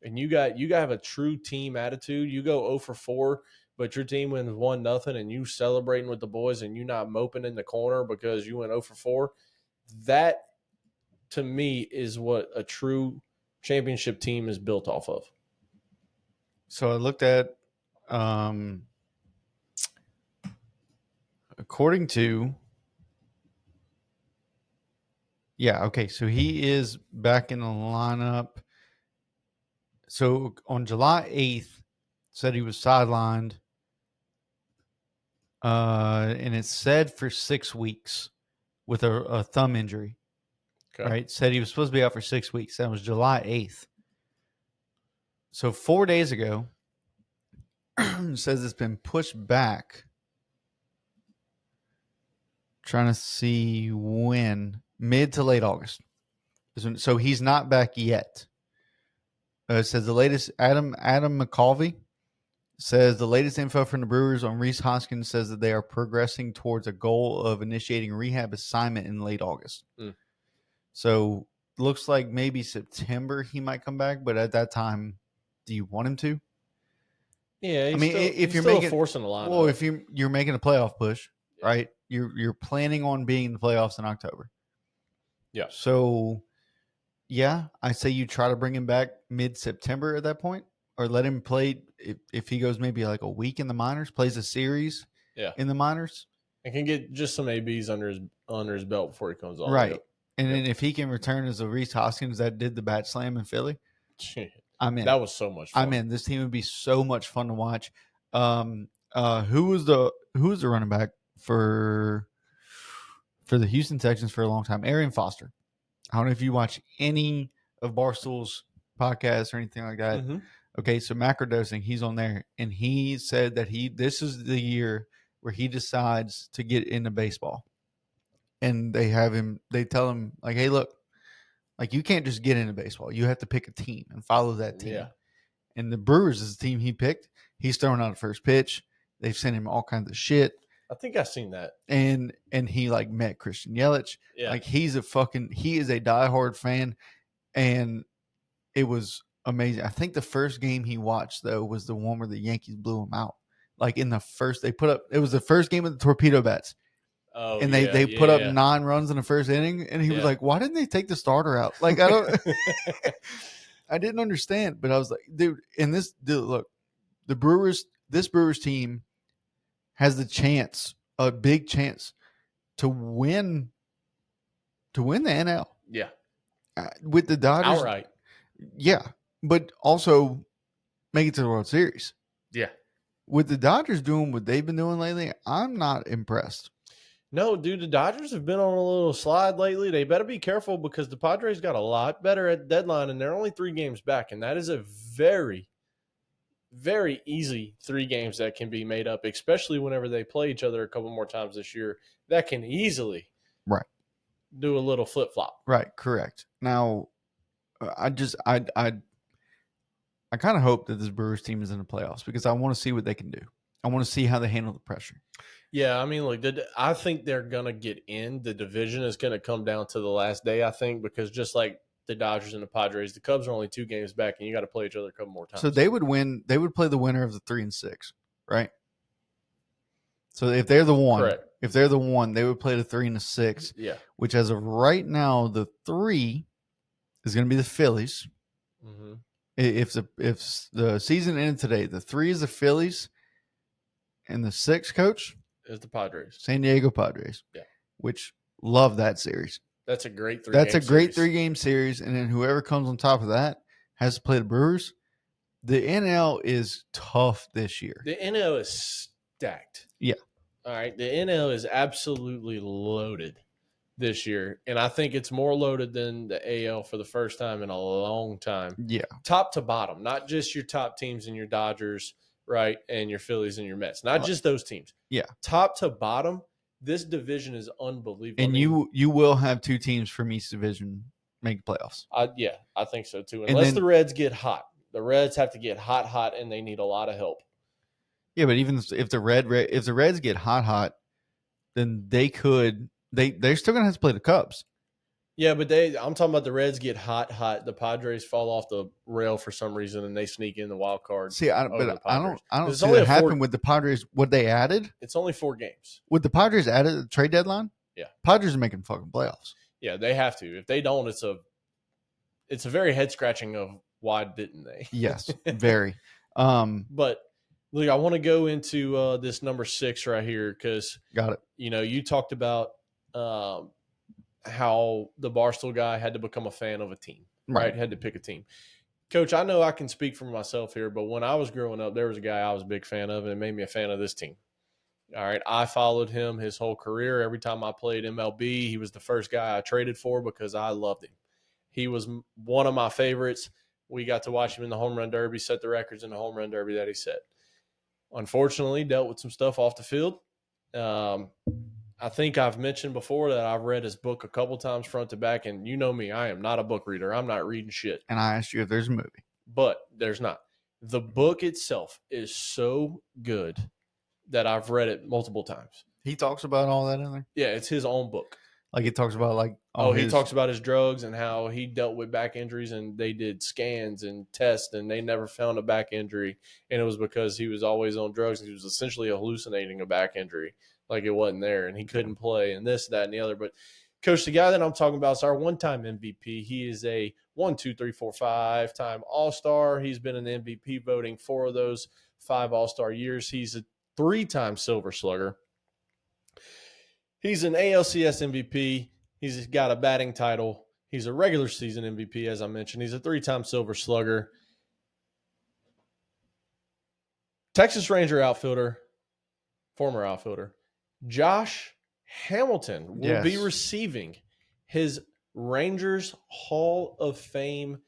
and you got have a true team attitude, you go 0 for 4, but your team wins 1-0 and you celebrating with the boys and you not moping in the corner because you went 0 for 4, that to me is what a true championship team is built off of. So I looked at, according to, so he is back in the lineup. So on July 8th, said he was sidelined, and it said for 6 weeks with a thumb injury. Okay. Right? Said he was supposed to be out for 6 weeks. That was July 8th. So 4 days ago, says it's been pushed back. Trying to see when. Mid to late August. So he's not back yet. It says the latest, Adam McCalvey says the latest info from the Brewers on Rhys Hoskins says that they are progressing towards a goal of initiating rehab assignment in late August. So looks like maybe September he might come back, but at that time, do you want him to? Yeah, if you're making forcing a lot. Well, if you're making a playoff push, right? You're planning on being in the playoffs in October. Yeah. So, yeah, I say you try to bring him back mid-September at that point, or let him play if he goes maybe like a week in the minors, plays a series. In the minors, and can get just some ABs under his belt before he comes on. Right. And then if he can return as a Rhys Hoskins that did the bat slam in Philly, I'm in. That was so much fun. I'm in. This team would be so much fun to watch. Who was the running back for the Houston Texans for a long time? Arian Foster. I don't know if you watch any of Barstool's podcasts or anything like that. Mm-hmm. Okay, so macrodosing, he's on there, and he said that this is the year where he decides to get into baseball. And they tell him, like, hey, look, like, you can't just get into baseball. You have to pick a team and follow that team. Yeah. And the Brewers is the team he picked. He's throwing out the first pitch. They've sent him all kinds of shit. I think I've seen that. And he like met Christian Yelich. Yeah. Like he is a diehard fan. And it was amazing. I think the first game he watched though was the one where the Yankees blew him out. Like in the first, it was the first game of the torpedo bats. Oh, and they put up 9 runs in the first inning, and he was like, "Why didn't they take the starter out?" Like I don't, I didn't understand. But I was like, "Dude, look, this Brewers team has a big chance to win the NL. Yeah, with the Dodgers, outright. Yeah, but also make it to the World Series. Yeah, with the Dodgers doing what they've been doing lately, I'm not impressed. No, dude, the Dodgers have been on a little slide lately. They better be careful because the Padres got a lot better at deadline, and they're only 3 games back, and that is a very, very easy 3 games that can be made up, especially whenever they play each other a couple more times this year. That can easily Right. do a little flip-flop. Right. Correct. Now, I kind of hope that this Brewers team is in the playoffs because I want to see what they can do. I want to see how they handle the pressure. Yeah, I mean, look, I think they're going to get in. The division is going to come down to the last day, I think, because just like the Dodgers and the Padres, the Cubs are only 2 games back, and you got to play each other a couple more times. So they would win. They would play the winner of the 3 and 6, right? So if they're the one, Correct. if they're the one, they would play the 3 and the 6. Yeah. Which, as of right now, the 3 is going to be the Phillies. Mm-hmm. If the season ended today, the 3 is the Phillies, and the 6, coach, Is the Padres. San Diego Padres. Yeah. Which love that series. That's a great 3 That's a great 3-game series, and then whoever comes on top of that has to play the Brewers. The NL is tough this year. The NL is stacked. Yeah. All right. The NL is absolutely loaded this year, and I think it's more loaded than the AL for the first time in a long time. Yeah. Top to bottom, not just your top teams and your Dodgers, right, and your Phillies and your Mets. Not just those teams. Yeah. Top to bottom, this division is unbelievable. And you will have 2 teams from each division make playoffs. Yeah, I think so too. Unless the Reds get hot. The Reds have to get hot, and they need a lot of help. Yeah, but even if the Reds get hot, then they're still gonna have to play the Cubs. Yeah, but I'm talking about the Reds get hot. The Padres fall off the rail for some reason, and they sneak in the wild card. See, I don't It's see only that happen with the Padres. What they added? It's only 4 games. With the Padres added at the trade deadline? Yeah, Padres are making fucking playoffs. Yeah, they have to. If they don't, it's a very head scratching of why didn't they? Yes, very. But look, I want to go into this number 6 right here because got it. You talked about how the Barstool guy had to become a fan of a team, right? Had to pick a team. Coach, I know I can speak for myself here, but when I was growing up, there was a guy I was a big fan of, and it made me a fan of this team. All right, I followed him his whole career. Every time I played MLB, he was the first guy I traded for because I loved him. He was one of my favorites. We got to watch him in the home run derby, set the records in the home run derby that he set. Unfortunately, dealt with some stuff off the field. I think I've mentioned before that I've read his book a couple times front to back, and you know me, I am not a book reader. I'm not reading shit. And I asked you if there's a movie. But there's not. The book itself is so good that I've read it multiple times. He talks about all that in there? Yeah, it's his own book. Like he talks about he talks about his drugs and how he dealt with back injuries, and they did scans and tests and they never found a back injury. And it was because he was always on drugs. He was essentially hallucinating a back injury. Like it wasn't there and he couldn't play and this, that, and the other. But Coach, the guy that I'm talking about is our one-time MVP. He is a 5-time All-Star. He's been in MVP voting 4 of those 5 All-Star years. He's a 3-time Silver Slugger. He's an ALCS MVP. He's got a batting title. He's a regular season MVP, as I mentioned. He's a 3-time Silver Slugger. Texas Ranger outfielder, former outfielder, Josh Hamilton will be receiving his Rangers Hall of Fame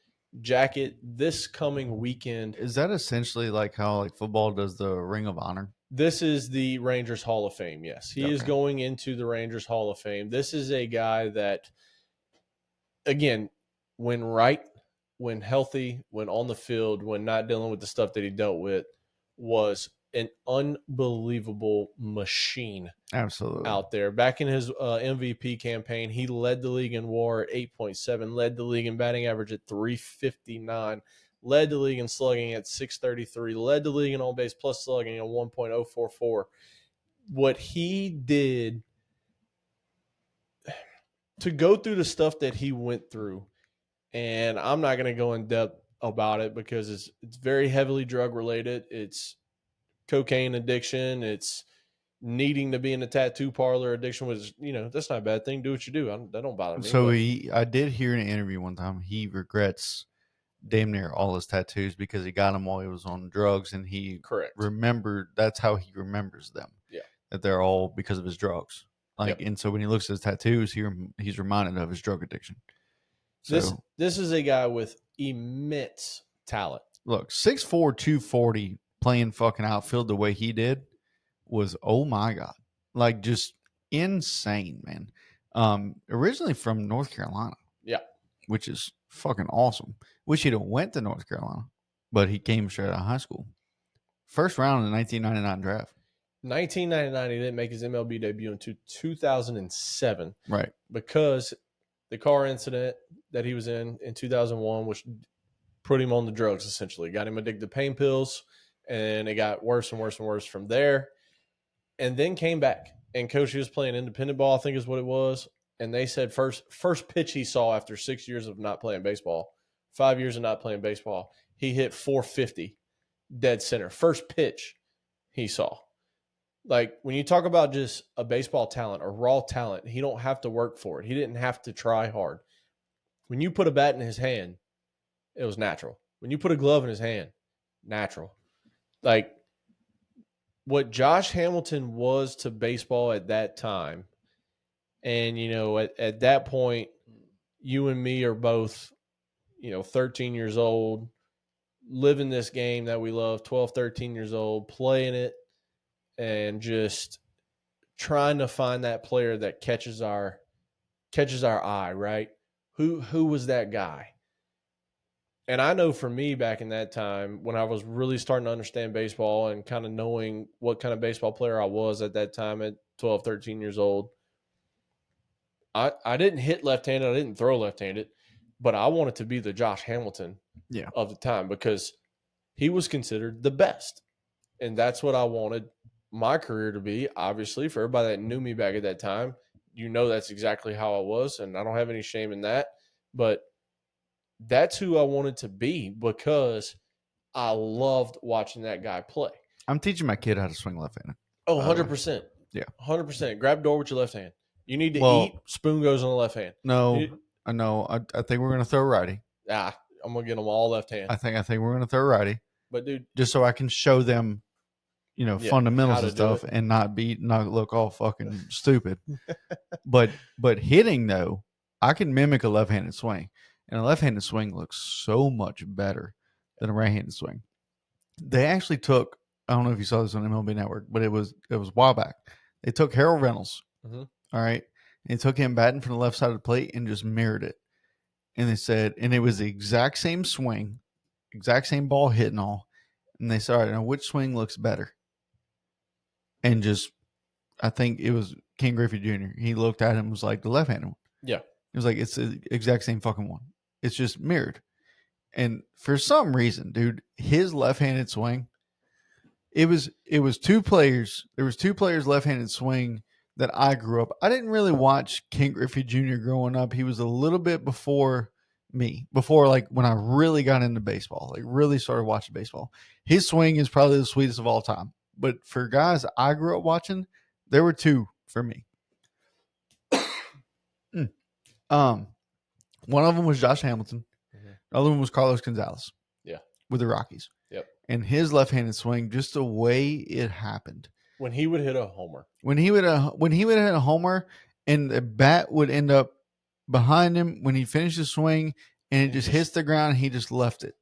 jacket this coming weekend. Is that essentially like how football does the Ring of Honor? This is the Rangers Hall of Fame, yes. He is going into the Rangers Hall of Fame. This is a guy that, again, when right, when healthy, when on the field, when not dealing with the stuff that he dealt with, was an unbelievable machine. Absolutely. Out there. Back in his MVP campaign, he led the league in WAR at 8.7, led the league in batting average at 359, led the league in slugging at 633, led the league in on-base plus slugging at 1.044. What he did to go through the stuff that he went through, and I'm not going to go in depth about it because it's very heavily drug-related. It's cocaine addiction. It's needing to be in a tattoo parlor. Addiction was, that's not a bad thing. Do what you do. That don't bother me. So I did hear in an interview one time, he regrets damn near all his tattoos because he got them while he was on drugs, and he correct remembered. That's how he remembers them. Yeah, that they're all because of his drugs. Like, and so when he looks at his tattoos, he's reminded of his drug addiction. So this is a guy with immense talent. Look, 6'4", 240, playing fucking outfield the way he did was, oh my God, like just insane, man. Originally from North Carolina. Yeah. Which is fucking awesome. Wish he'd have went to North Carolina, but he came straight out of high school. First round in the 1999 draft. 1999, he didn't make his MLB debut until 2007. Right. Because the car incident that he was in 2001, which put him on the drugs, essentially. Got him addicted to pain pills, and it got worse and worse and worse from there. And then came back. And Coach, he was playing independent ball, I think is what it was. And they said first pitch he saw after 6 years of not playing baseball, 5 years of not playing baseball, he hit 450 dead center. First pitch he saw. Like, when you talk about just a baseball talent or raw talent, he don't have to work for it. He didn't have to try hard. When you put a bat in his hand, it was natural. When you put a glove in his hand, natural. Like, what Josh Hamilton was to baseball at that time, and, you know, at that point, you and me are both, 13 years old, living this game that we love, 12, 13 years old, playing it, and just trying to find that player that catches our eye, right? Who was that guy? And I know for me back in that time, when I was really starting to understand baseball and kind of knowing what kind of baseball player I was at that time at 12, 13 years old, I didn't hit left-handed, I didn't throw left-handed, but I wanted to be the Josh Hamilton of the time because he was considered the best. And that's what I wanted my career to be. Obviously, for everybody that knew me back at that time, that's exactly how I was, and I don't have any shame in that. But that's who I wanted to be because I loved watching that guy play. I'm teaching my kid how to swing left-handed. Oh, 100%. Yeah. 100%. Grab door with your left hand. You need to eat, spoon goes on the left hand. No, I know. I think we're going to throw righty. I'm going to get them all left hand. I think we're going to throw righty. But, dude. Just so I can show them, fundamentals and stuff and not look all fucking stupid. But hitting, though, I can mimic a left-handed swing. And a left-handed swing looks so much better than a right-handed swing. They actually took, I don't know if you saw this on MLB Network, but it was a while back. They took Harold Reynolds, all right, and took him batting from the left side of the plate and just mirrored it. And they said, and it was the exact same swing, exact same ball hit and all. And they said, all right, now which swing looks better? And I think it was Ken Griffey Jr. He looked at him and was like, the left-handed one. Yeah. It was like, it's the exact same fucking one. It's just mirrored. And for some reason, dude, his left-handed swing, it was two players. There was two players left-handed swing that I grew up. I didn't really watch Ken Griffey Jr. growing up. He was a little bit before me, before like when I really got into baseball, like really started watching baseball. His swing is probably the sweetest of all time. But for guys I grew up watching, there were two for me. One of them was Josh Hamilton. The other one was Carlos Gonzalez. Yeah. With the Rockies. Yep. And his left-handed swing, just the way it happened. When he would hit a homer. When he would hit a homer and the bat would end up behind him when he finished the swing and it just hits the ground, he just left it.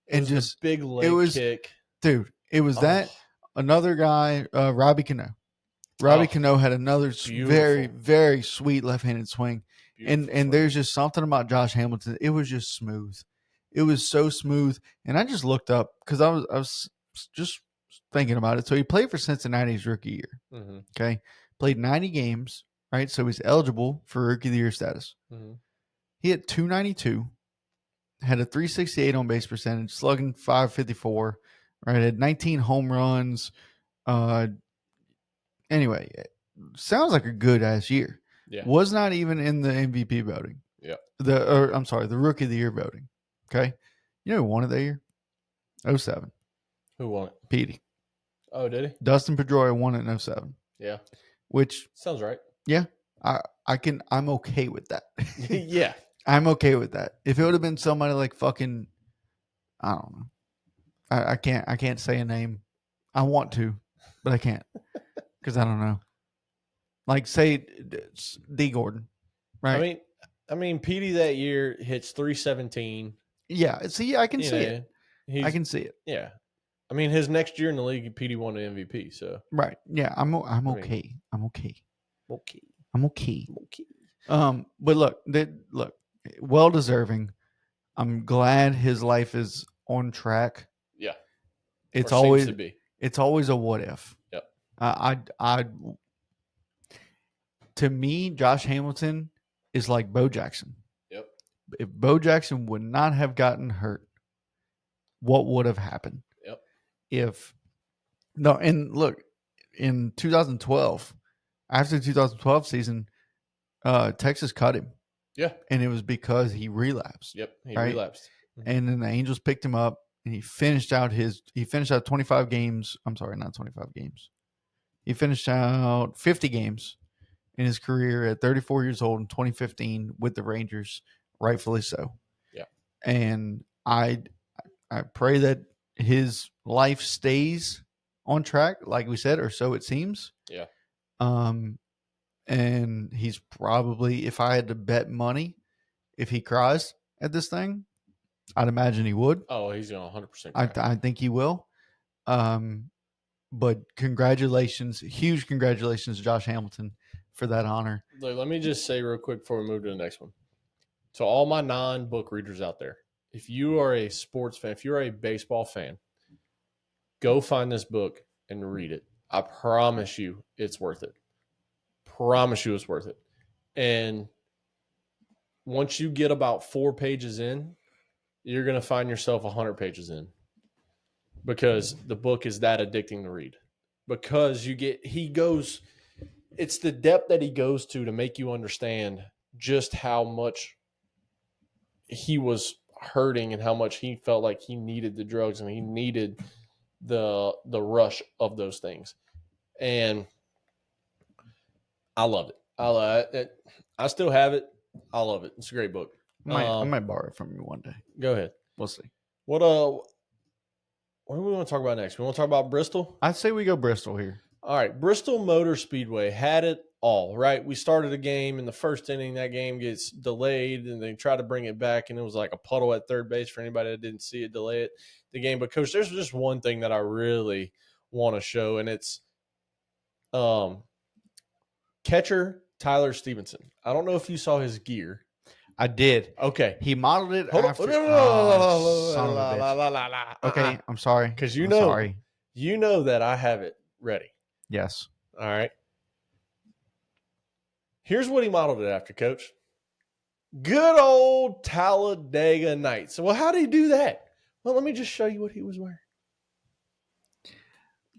And just big leg kick. Dude, it was that. Another guy, Robbie Cano. Robbie Cano had another very, very sweet left-handed swing. And there's just something about Josh Hamilton. It was just smooth. It was so smooth. And I just looked up because I was just thinking about it. So he played for Cincinnati's rookie year. Mm-hmm. Okay. Played 90 games, right? So he's eligible for rookie of the year status. Mm-hmm. He hit 292, had a 368 on base percentage, slugging 554, right? Had 19 home runs. Anyway, sounds like a good ass year. Yeah. Was not even in the MVP voting. Yeah. The rookie of the year voting. Okay. You know who won it that year? 07. Who won it? Petey. Oh, did he? Dustin Pedroia won it in 07. Yeah. Which sounds right. Yeah. I'm okay with that. Yeah. I'm okay with that. If it would have been somebody like fucking, I don't know. I can't say a name. I want to, but I can't. Because I don't know. Like say D Gordon, right? I mean, Petey that year hits 317. Yeah. See, I can see it. I can see it. Yeah. I mean, his next year in the league, Petey won an MVP. So Right. Yeah. I'm okay. I'm okay. I'm okay. But look, well deserving. I'm glad his life is on track. Yeah. It's Or always seems to be. It's always a what if. Yep. To me, Josh Hamilton is like Bo Jackson. Yep. If Bo Jackson would not have gotten hurt, what would have happened? Yep. And look, in 2012, after the 2012 season, Texas cut him. Yeah. And it was because he relapsed. Yep. He right? relapsed. Mm-hmm. And then the Angels picked him up and he finished out 25 games. I'm sorry, not 25 games. He finished out 50 games in his career at 34 years old in 2015 with the Rangers, rightfully so. Yeah. And I pray that his life stays on track, like we said, or so it seems. Yeah. And he's probably, if I had to bet money, if he cries at this thing, I'd imagine he would. Oh, he's going to 100% cry. I think he will. But congratulations, huge congratulations to Josh Hamilton for that honor. Look, let me just say real quick before we move to the next one. To all my non-book readers out there, if you are a sports fan, if you're a baseball fan, go find this book and read it. I promise you it's worth it. Promise you it's worth it. And once you get about 4 pages in, you're going to find yourself 100 pages in because the book is that addicting to read. Because it's the depth that he goes to make you understand just how much he was hurting and how much he felt like he needed the drugs and he needed the rush of those things. And I love it. I love it. I still have it. I love it. It's a great book. I might borrow it from you one day. Go ahead. We'll see. What do we want to talk about next? We want to talk about Bristol? I'd say we go Bristol here. All right. Bristol Motor Speedway had it all, right? We started a game in the first inning. That game gets delayed, and they try to bring it back, and it was like a puddle at third base for anybody that didn't see it delay the game. But, Coach, there's just one thing that I really want to show, and it's catcher Tyler Stevenson. I don't know if you saw his gear. I did. Okay. He modeled it after. Okay, I'm sorry. Because you know that I have it ready. Yes. All right. Here's what he modeled it after, Coach. Good old Talladega Nights. Well, how did he do that? Well, let me just show you what he was wearing.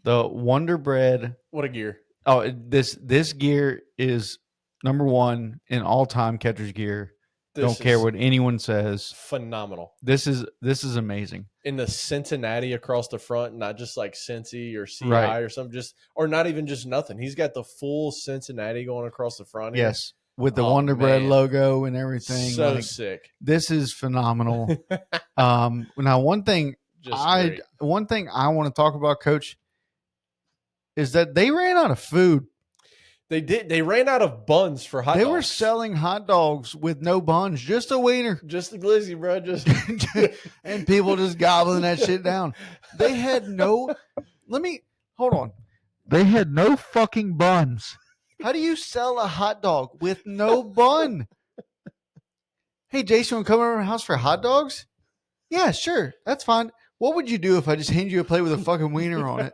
The Wonder Bread. What a gear. Oh, this gear is number one in all-time catcher's gear. Don't care what anyone says. Phenomenal. This is amazing. In the Cincinnati across the front, not just like Cincy or CI or something, or not even just nothing. He's got the full Cincinnati going across the front. Yes, with the Wonder Bread logo and everything. So sick. This is phenomenal. Now one thing I want to talk about, Coach, is that they ran out of food. They did. They ran out of buns for hot dogs. They were selling hot dogs with no buns, just a wiener. Just a glizzy, bro. And people just gobbling that shit down. They had hold on. They had no fucking buns. How do you sell a hot dog with no bun? Hey, Jason, want to come over to my house for hot dogs? Yeah, sure. That's fine. What would you do if I just hand you a plate with a fucking wiener on it?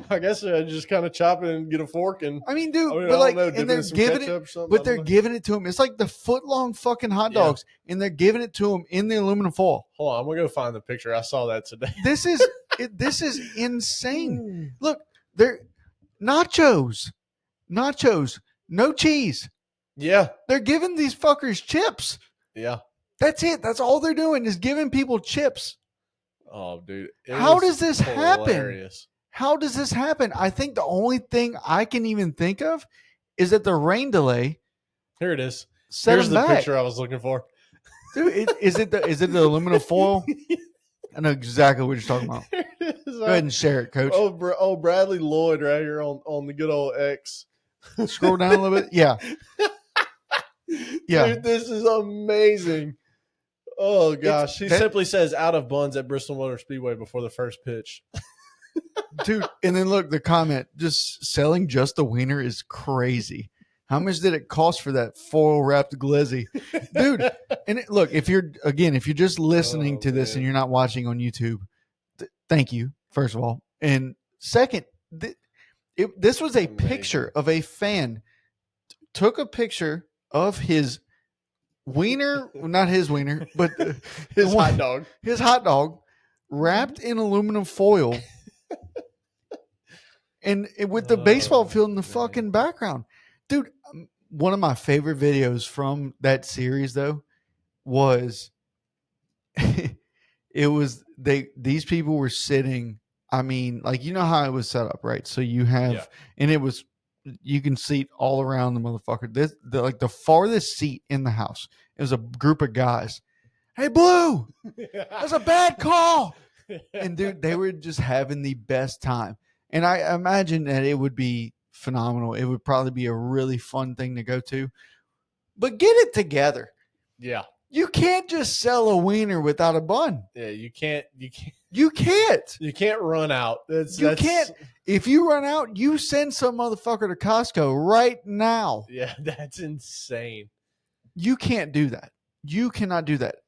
I guess I'd just kind of chop it and get a fork and. I mean, dude, and they're giving it, but they're giving it to him. It's like the foot-long fucking hot dogs, and they're giving it to him in the aluminum foil. Hold on, I'm gonna go find the picture. I saw that today. This is insane. Look, they're nachos, no cheese. Yeah, they're giving these fuckers chips. Yeah, that's it. That's all they're doing is giving people chips. Oh, dude. How does this happen? How does this happen? I think the only thing I can even think of is that the rain delay. Here it is. Here's the picture I was looking for. Dude, is it the aluminum foil? I know exactly what you're talking about. Go ahead and share it, Coach. Oh, Bradley Lloyd right here on the good old X. Scroll down a little bit. Yeah. Yeah. Dude, this is amazing. Oh gosh, he simply says out of buns at Bristol Motor Speedway before the first pitch. Dude, and then look, the comment, just selling just the wiener is crazy. How much did it cost for that foil wrapped glizzy? Dude, and look, if you're just listening to this and you're not watching on YouTube, thank you, first of all. And second, this was a picture of a fan. Took a picture of his wiener, not his wiener, but his hot dog. His hot dog wrapped in aluminum foil. And with the baseball field in the fucking background. Dude, one of my favorite videos from that series though was these people were sitting, I mean, like, you know how it was set up, right? So you have and you can see all around the motherfucker. Like the farthest seat in the house, it was a group of guys. Hey, Blue, that's a bad call. And dude, they were just having the best time. And I imagine that it would be phenomenal. It would probably be a really fun thing to go to. But get it together. Yeah. You can't just sell a wiener without a bun. Yeah, you can't. You can't. You can't run out. You can't. If you run out, you send some motherfucker to Costco right now. Yeah, that's insane. You can't do that. You cannot do that.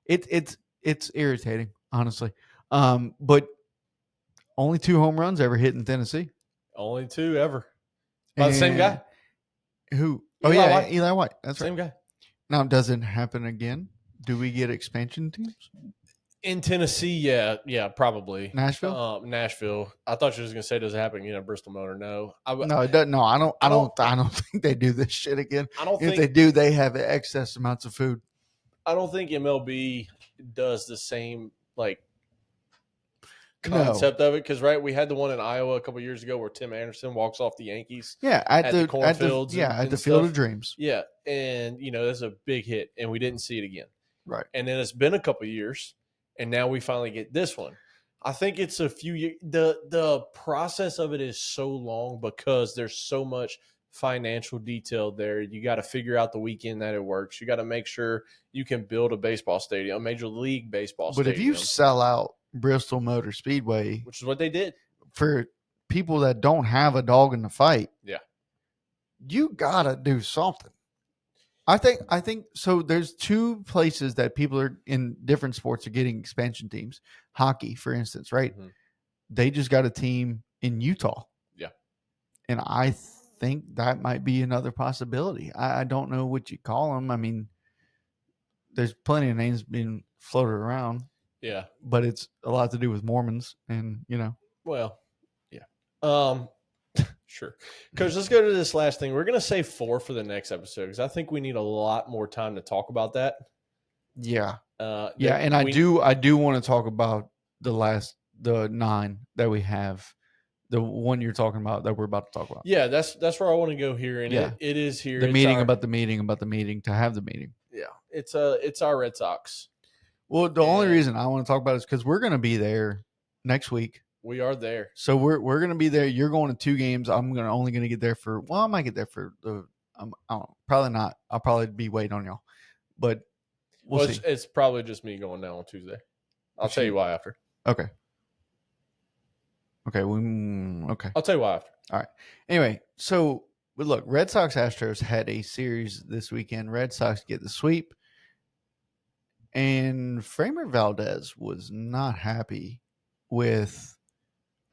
It's irritating, honestly. But only 2 home runs ever hit in Tennessee. Only 2 ever. By the same guy. Who? Eli White. That's same right. Guy. Now, does it happen again? Do we get expansion teams? In Tennessee, yeah, probably. Nashville? Nashville. I thought you was gonna say, does it happen again at Bristol Motor? No. No, it doesn't. No, I don't think they do this shit again. If they do, they have excess amounts of food. I don't think MLB does the same concept of it, because we had the one in Iowa a couple years ago where Tim Anderson walks off the Yankees. Yeah, at the cornfields. At the Field of Dreams. Yeah, and that's a big hit, and we didn't see it again. Right. And then it's been a couple years, and now we finally get this one. I think it's a few years. The process of it is so long because there's so much financial detail there. You got to figure out the weekend that it works. You got to make sure you can build a baseball stadium, a Major League Baseball stadium. But if you sell out Bristol Motor Speedway, which is what they did, for people that don't have a dog in the fight, you gotta do something. I think so. There's 2 places that people are in different sports are getting expansion teams. Hockey, for instance, right? Mm-hmm. They just got a team in Utah. Yeah, and I think that might be another possibility. I don't know what you call them. I mean, there's plenty of names being floated around. Yeah. But it's a lot to do with Mormons and, Well, yeah. Sure. Coach, let's go to this last thing. We're going to save 4 for the next episode because I think we need a lot more time to talk about that. Yeah. And I do want to talk about the 9 that we have. The one you're talking about that we're about to talk about. Yeah, that's where I want to go here. And it is here. The meeting about the meeting to have the meeting. Yeah. It's our Red Sox. Well, the only reason I want to talk about it is because we're going to be there next week. We are there. So we're going to be there. You're going to 2 games. I'm only going to get there for, I might get there for I don't know, probably not. I'll probably be waiting on y'all. But we'll see. It's probably just me going now on Tuesday. I'll tell you why after. Okay. Okay. Okay. I'll tell you why after. All right. Anyway, so look, Red Sox Astros had a series this weekend. Red Sox get the sweep. And Framer Valdez was not happy with,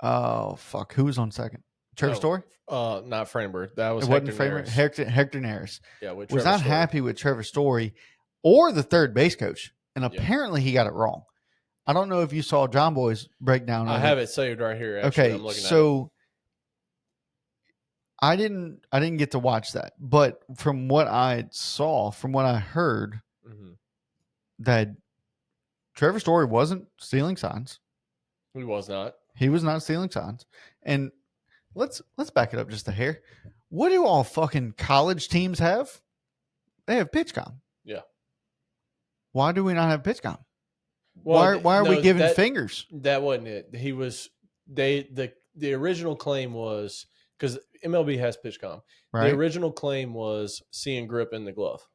who was on second? Trevor Story? Not Framer. That was Hector Framer. Hector Neris. Yeah, was not happy with Trevor Story or the third base coach. And apparently he got it wrong. I don't know if you saw John Boy's breakdown. I have it saved right here. Actually. Okay, I'm looking so I didn't get to watch that, but from what I saw, from what I heard, that Trevor Story wasn't stealing signs. He was not. He was not stealing signs. And let's back it up just a hair. What do all fucking college teams have? They have PitchCom. Yeah. Why do we not have PitchCom? Well, why are we giving fingers? That wasn't it. He was the original claim was because MLB has pitch com. Right. The original claim was seeing grip in the glove.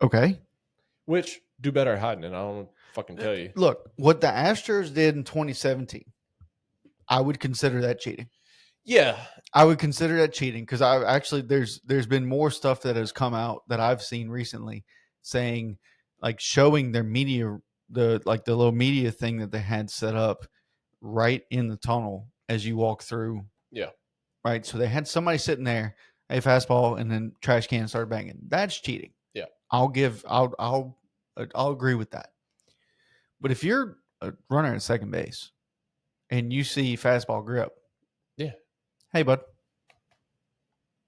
Okay. Which, do better at hiding it. I don't fucking tell you. Look, what the Astros did in 2017, I would consider that cheating. Yeah. I would consider that cheating because I actually there's been more stuff that has come out that I've seen recently saying, like, showing their media, the little media thing that they had set up right in the tunnel as you walk through. Yeah. Right. So they had somebody sitting there, a fastball, and then trash can started banging. That's cheating. Yeah. I'll agree with that. But if you're a runner at second base and you see fastball grip, yeah, hey bud,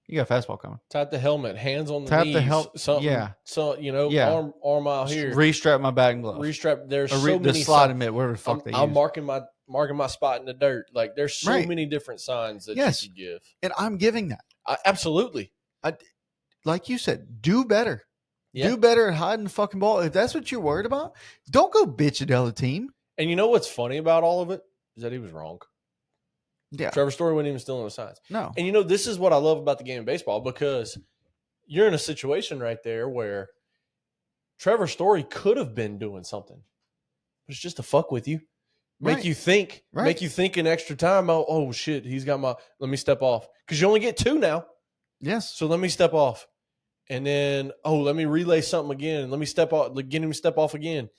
you got a fastball coming. Tap the helmet, hands on the Tap knees, the helmet. something. Yeah. So arm out here. Restrap my batting glove. Restrap. There's Or so the many slide admit, whatever the fuck they I'm use. marking my spot in the dirt. Like there's so Right. many different signs that Yes. you could give. And I'm giving that. Absolutely. Like you said, do better. Yeah. Do better at hiding the fucking ball. If that's what you're worried about, don't go bitch at the other team. And you know what's funny about all of it is that he was wrong. Yeah. Trevor Story wasn't even stealing the signs. No. And this is what I love about the game of baseball, because you're in a situation right there where Trevor Story could have been doing something, but it's just to fuck with you, make Right. you think, Right. make you think in extra time. Oh shit, he's got let me step off, because you only get 2 now. Yes. So let me step off, and then let me relay something again. Let me step off, get him to step off again.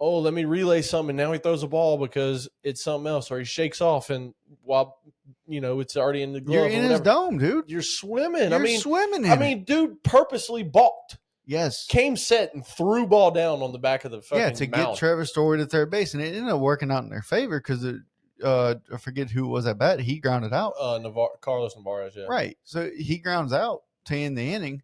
Oh, let me relay something. And now he throws a ball because it's something else, or he shakes off, and while it's already in the glove. You're in his dome, dude. You're swimming. You're swimming in I mean, dude purposely balked. Yes. Came set and threw ball down on the back of the fucking to mound. get Trevor Story to third base, and it ended up working out in their favor because I forget who it was at bat. He grounded out. Carlos Navarez, yeah. Right. So he grounds out to end the inning,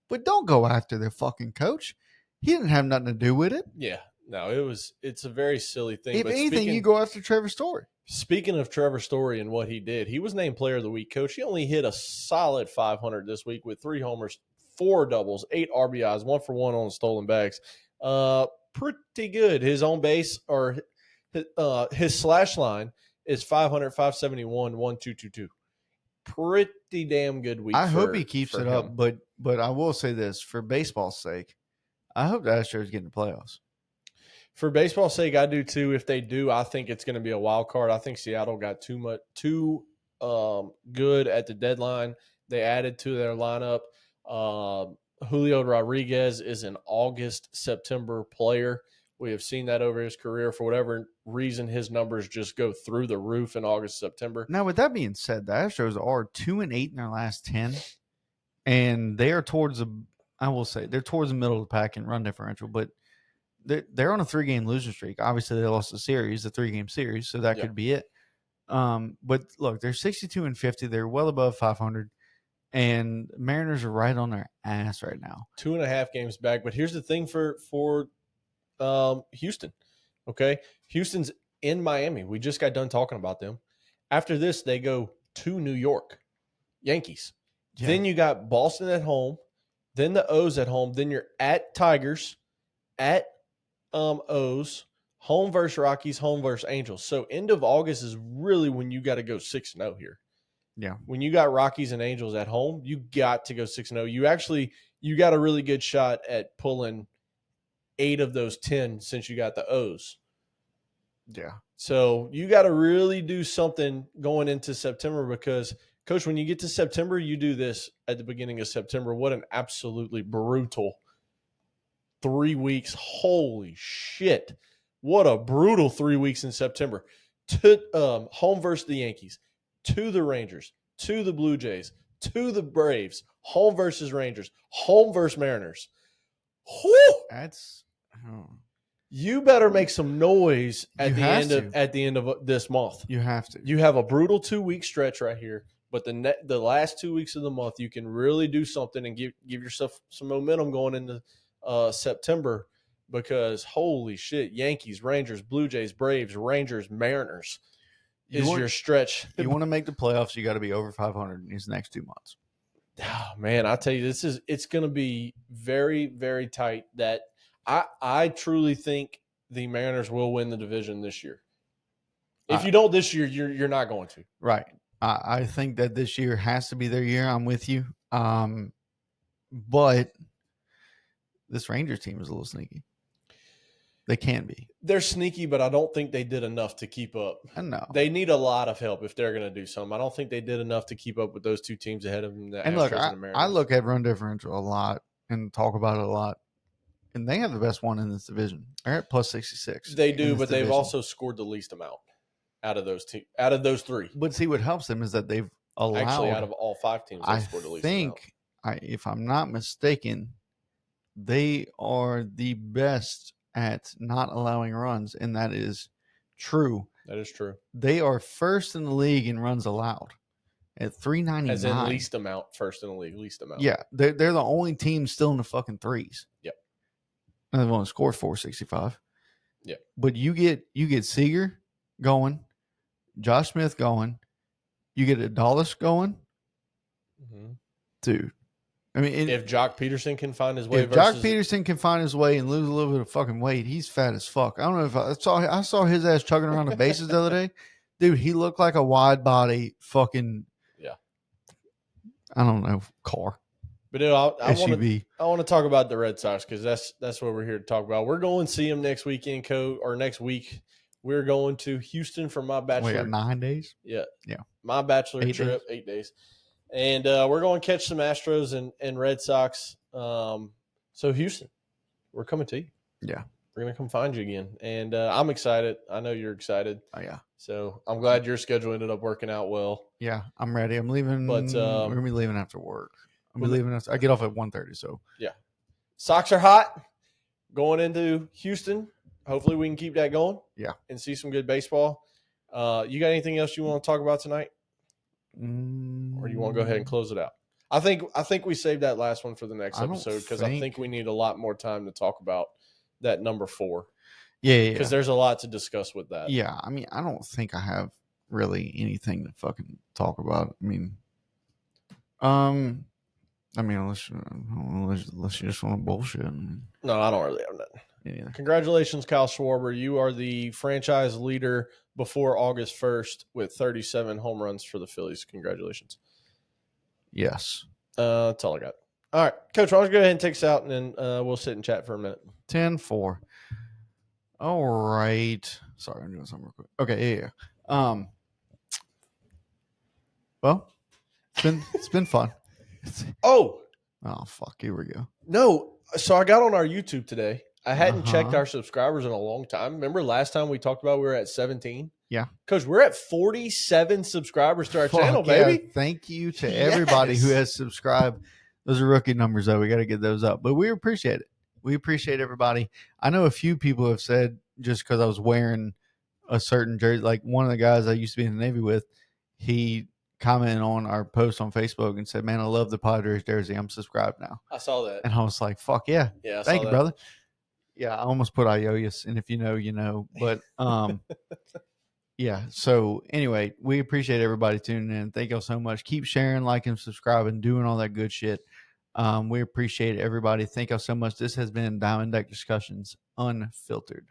but don't go after the fucking coach. He didn't have nothing to do with it. Yeah. No, it's a very silly thing. If but anything, you go after Trevor Story. Speaking of Trevor Story and what he did, he was named Player of the Week, Coach. He only hit a solid 500 this week with 3 homers, 4 doubles, 8 RBIs, 1 for 1 on stolen bags. Pretty good. His on base, or his slash line is 500, 571, 1222. Pretty damn good week. I hope he keeps it up, but I will say this, for baseball's sake, I hope the Astros get in the playoffs. For baseball's sake, I do too. If they do, I think it's going to be a wild card. I think Seattle got too good at the deadline. They added to their lineup. Julio Rodriguez is an August, September player. We have seen that over his career. For whatever reason, his numbers just go through the roof in August, September. Now, with that being said, the Astros are 2-8 in their last 10, and they are towards they're towards the middle of the pack in run differential, but they're on a 3-game losing streak. Obviously, they lost the 3-game series, so that could be it. But look, they're 62-50. They're well above 500, and Mariners are right on their ass right now. 2.5 games back. But here's the thing for Houston. Okay, Houston's in Miami. We just got done talking about them. After this, they go to New York Yankees. Yeah. Then you got Boston at home. Then the O's at home. Then you're at Tigers, at O's, home versus Rockies, home versus Angels. So end of August is really when you got to go 6-0 here. Yeah. When you got Rockies and Angels at home, you got to go 6-0. You got a really good shot at pulling 8 of those 10 since you got the O's. Yeah. So you got to really do something going into September, because, Coach, when you get to September, you do this at the beginning of September. What an absolutely brutal 3 weeks. Holy shit. What a brutal 3 weeks in September. Home versus the Yankees, to the Rangers, to the Blue Jays, to the Braves, home versus Rangers, home versus Mariners. Whew! You better make some noise at the end of this month. You have to. You have a brutal 2-week stretch right here, but the last 2 weeks of the month, you can really do something and give yourself some momentum going into September, because holy shit, Yankees, Rangers, Blue Jays, Braves, Rangers, Mariners is your stretch. You want to make the playoffs, you got to be over 500 in these next 2 months. Oh, man, I tell you, it's going to be very, very tight. That I truly think the Mariners will win the division this year. If you don't this year, you're not going to. Right. I think that this year has to be their year. I'm with you. But this Rangers team is a little sneaky. They can be. They're sneaky, but I don't think they did enough to keep up. I know. They need a lot of help if they're going to do something. I don't think they did enough to keep up with those two teams ahead of them. The And Astros look, and the Mariners. I look at run differential a lot and talk about it a lot. And they have the best one in this division. They're at plus 66. They do, but division. they've also scored the least amount out of those three. But see, what helps them is that they've allowed. Actually, out of all 5 teams, they've scored the least amount. If I'm not mistaken, they are the best at not allowing runs, and that is true. That is true. They are first in the league in runs allowed at 399. As in least amount, first in the league, least amount. Yeah, they're the only team still in the fucking threes. Yep. And they've only scored 465. Yeah. But you get Seager going, Josh Smith going, you get Adalis going, dude. I mean, if Jock Peterson can find his way, if Jock Peterson can find his way and lose a little bit of fucking weight, he's fat as fuck. I don't know if I saw his ass chugging around the bases the other day, dude. He looked like a wide body fucking I don't know car. But I want to talk about the Red Sox because that's what we're here to talk about. We're going to see them next weekend, or next week. We're going to Houston for my bachelor. We got 9 days. Yeah. Yeah. My bachelor 8 trip, days. 8 days. And we're going to catch some Astros and Red Sox. So, Houston, we're coming to you. Yeah. We're going to come find you again. And I'm excited. I know you're excited. Oh, yeah. So, I'm glad your schedule ended up working out well. Yeah, I'm ready. I'm leaving. But we're going to be leaving after work. I get off at 1:30, so. Yeah. Sox are hot. Going into Houston. Hopefully, we can keep that going. Yeah. And see some good baseball. You got anything else you want to talk about tonight? Or you want to go ahead and close it out? I think we saved that last one for the next episode because I think we need a lot more time to talk about that number 4. Yeah. Because there's a lot to discuss with that. Yeah, I mean, I don't think I have really anything to fucking talk about. I mean, unless you just want to bullshit. No, I don't really have that. Yeah. Congratulations, Kyle Schwarber. You are the franchise leader before August 1st with 37 home runs for the Phillies. Congratulations. Yes. That's all I got. All right, Coach, why don't you go ahead and take us out, and then we'll sit and chat for a minute. 10-4. All right. Sorry, I'm doing something real quick. Okay, yeah. Well, it's been fun. Oh, fuck. Here we go. No. So I got on our YouTube today. I hadn't checked our subscribers in a long time. Remember last time we talked about we were at 17? Yeah. Coach, we're at 47 subscribers to our channel, baby. Thank you to everybody who has subscribed. Those are rookie numbers, though. We got to get those up. But we appreciate it. We appreciate everybody. I know a few people have said just because I was wearing a certain jersey, like one of the guys I used to be in the Navy with, he commented on our post on Facebook and said, "Man, I love the Padres jersey. I'm subscribed now." I saw that. And I was like, fuck yeah. Yeah. Thank you, brother. Yeah, I almost put Ioyas, and if you know, you know. But yeah. So anyway, we appreciate everybody tuning in. Thank y'all so much. Keep sharing, liking, subscribing, doing all that good shit. We appreciate everybody. Thank y'all so much. This has been Diamond Deck Discussions Unfiltered.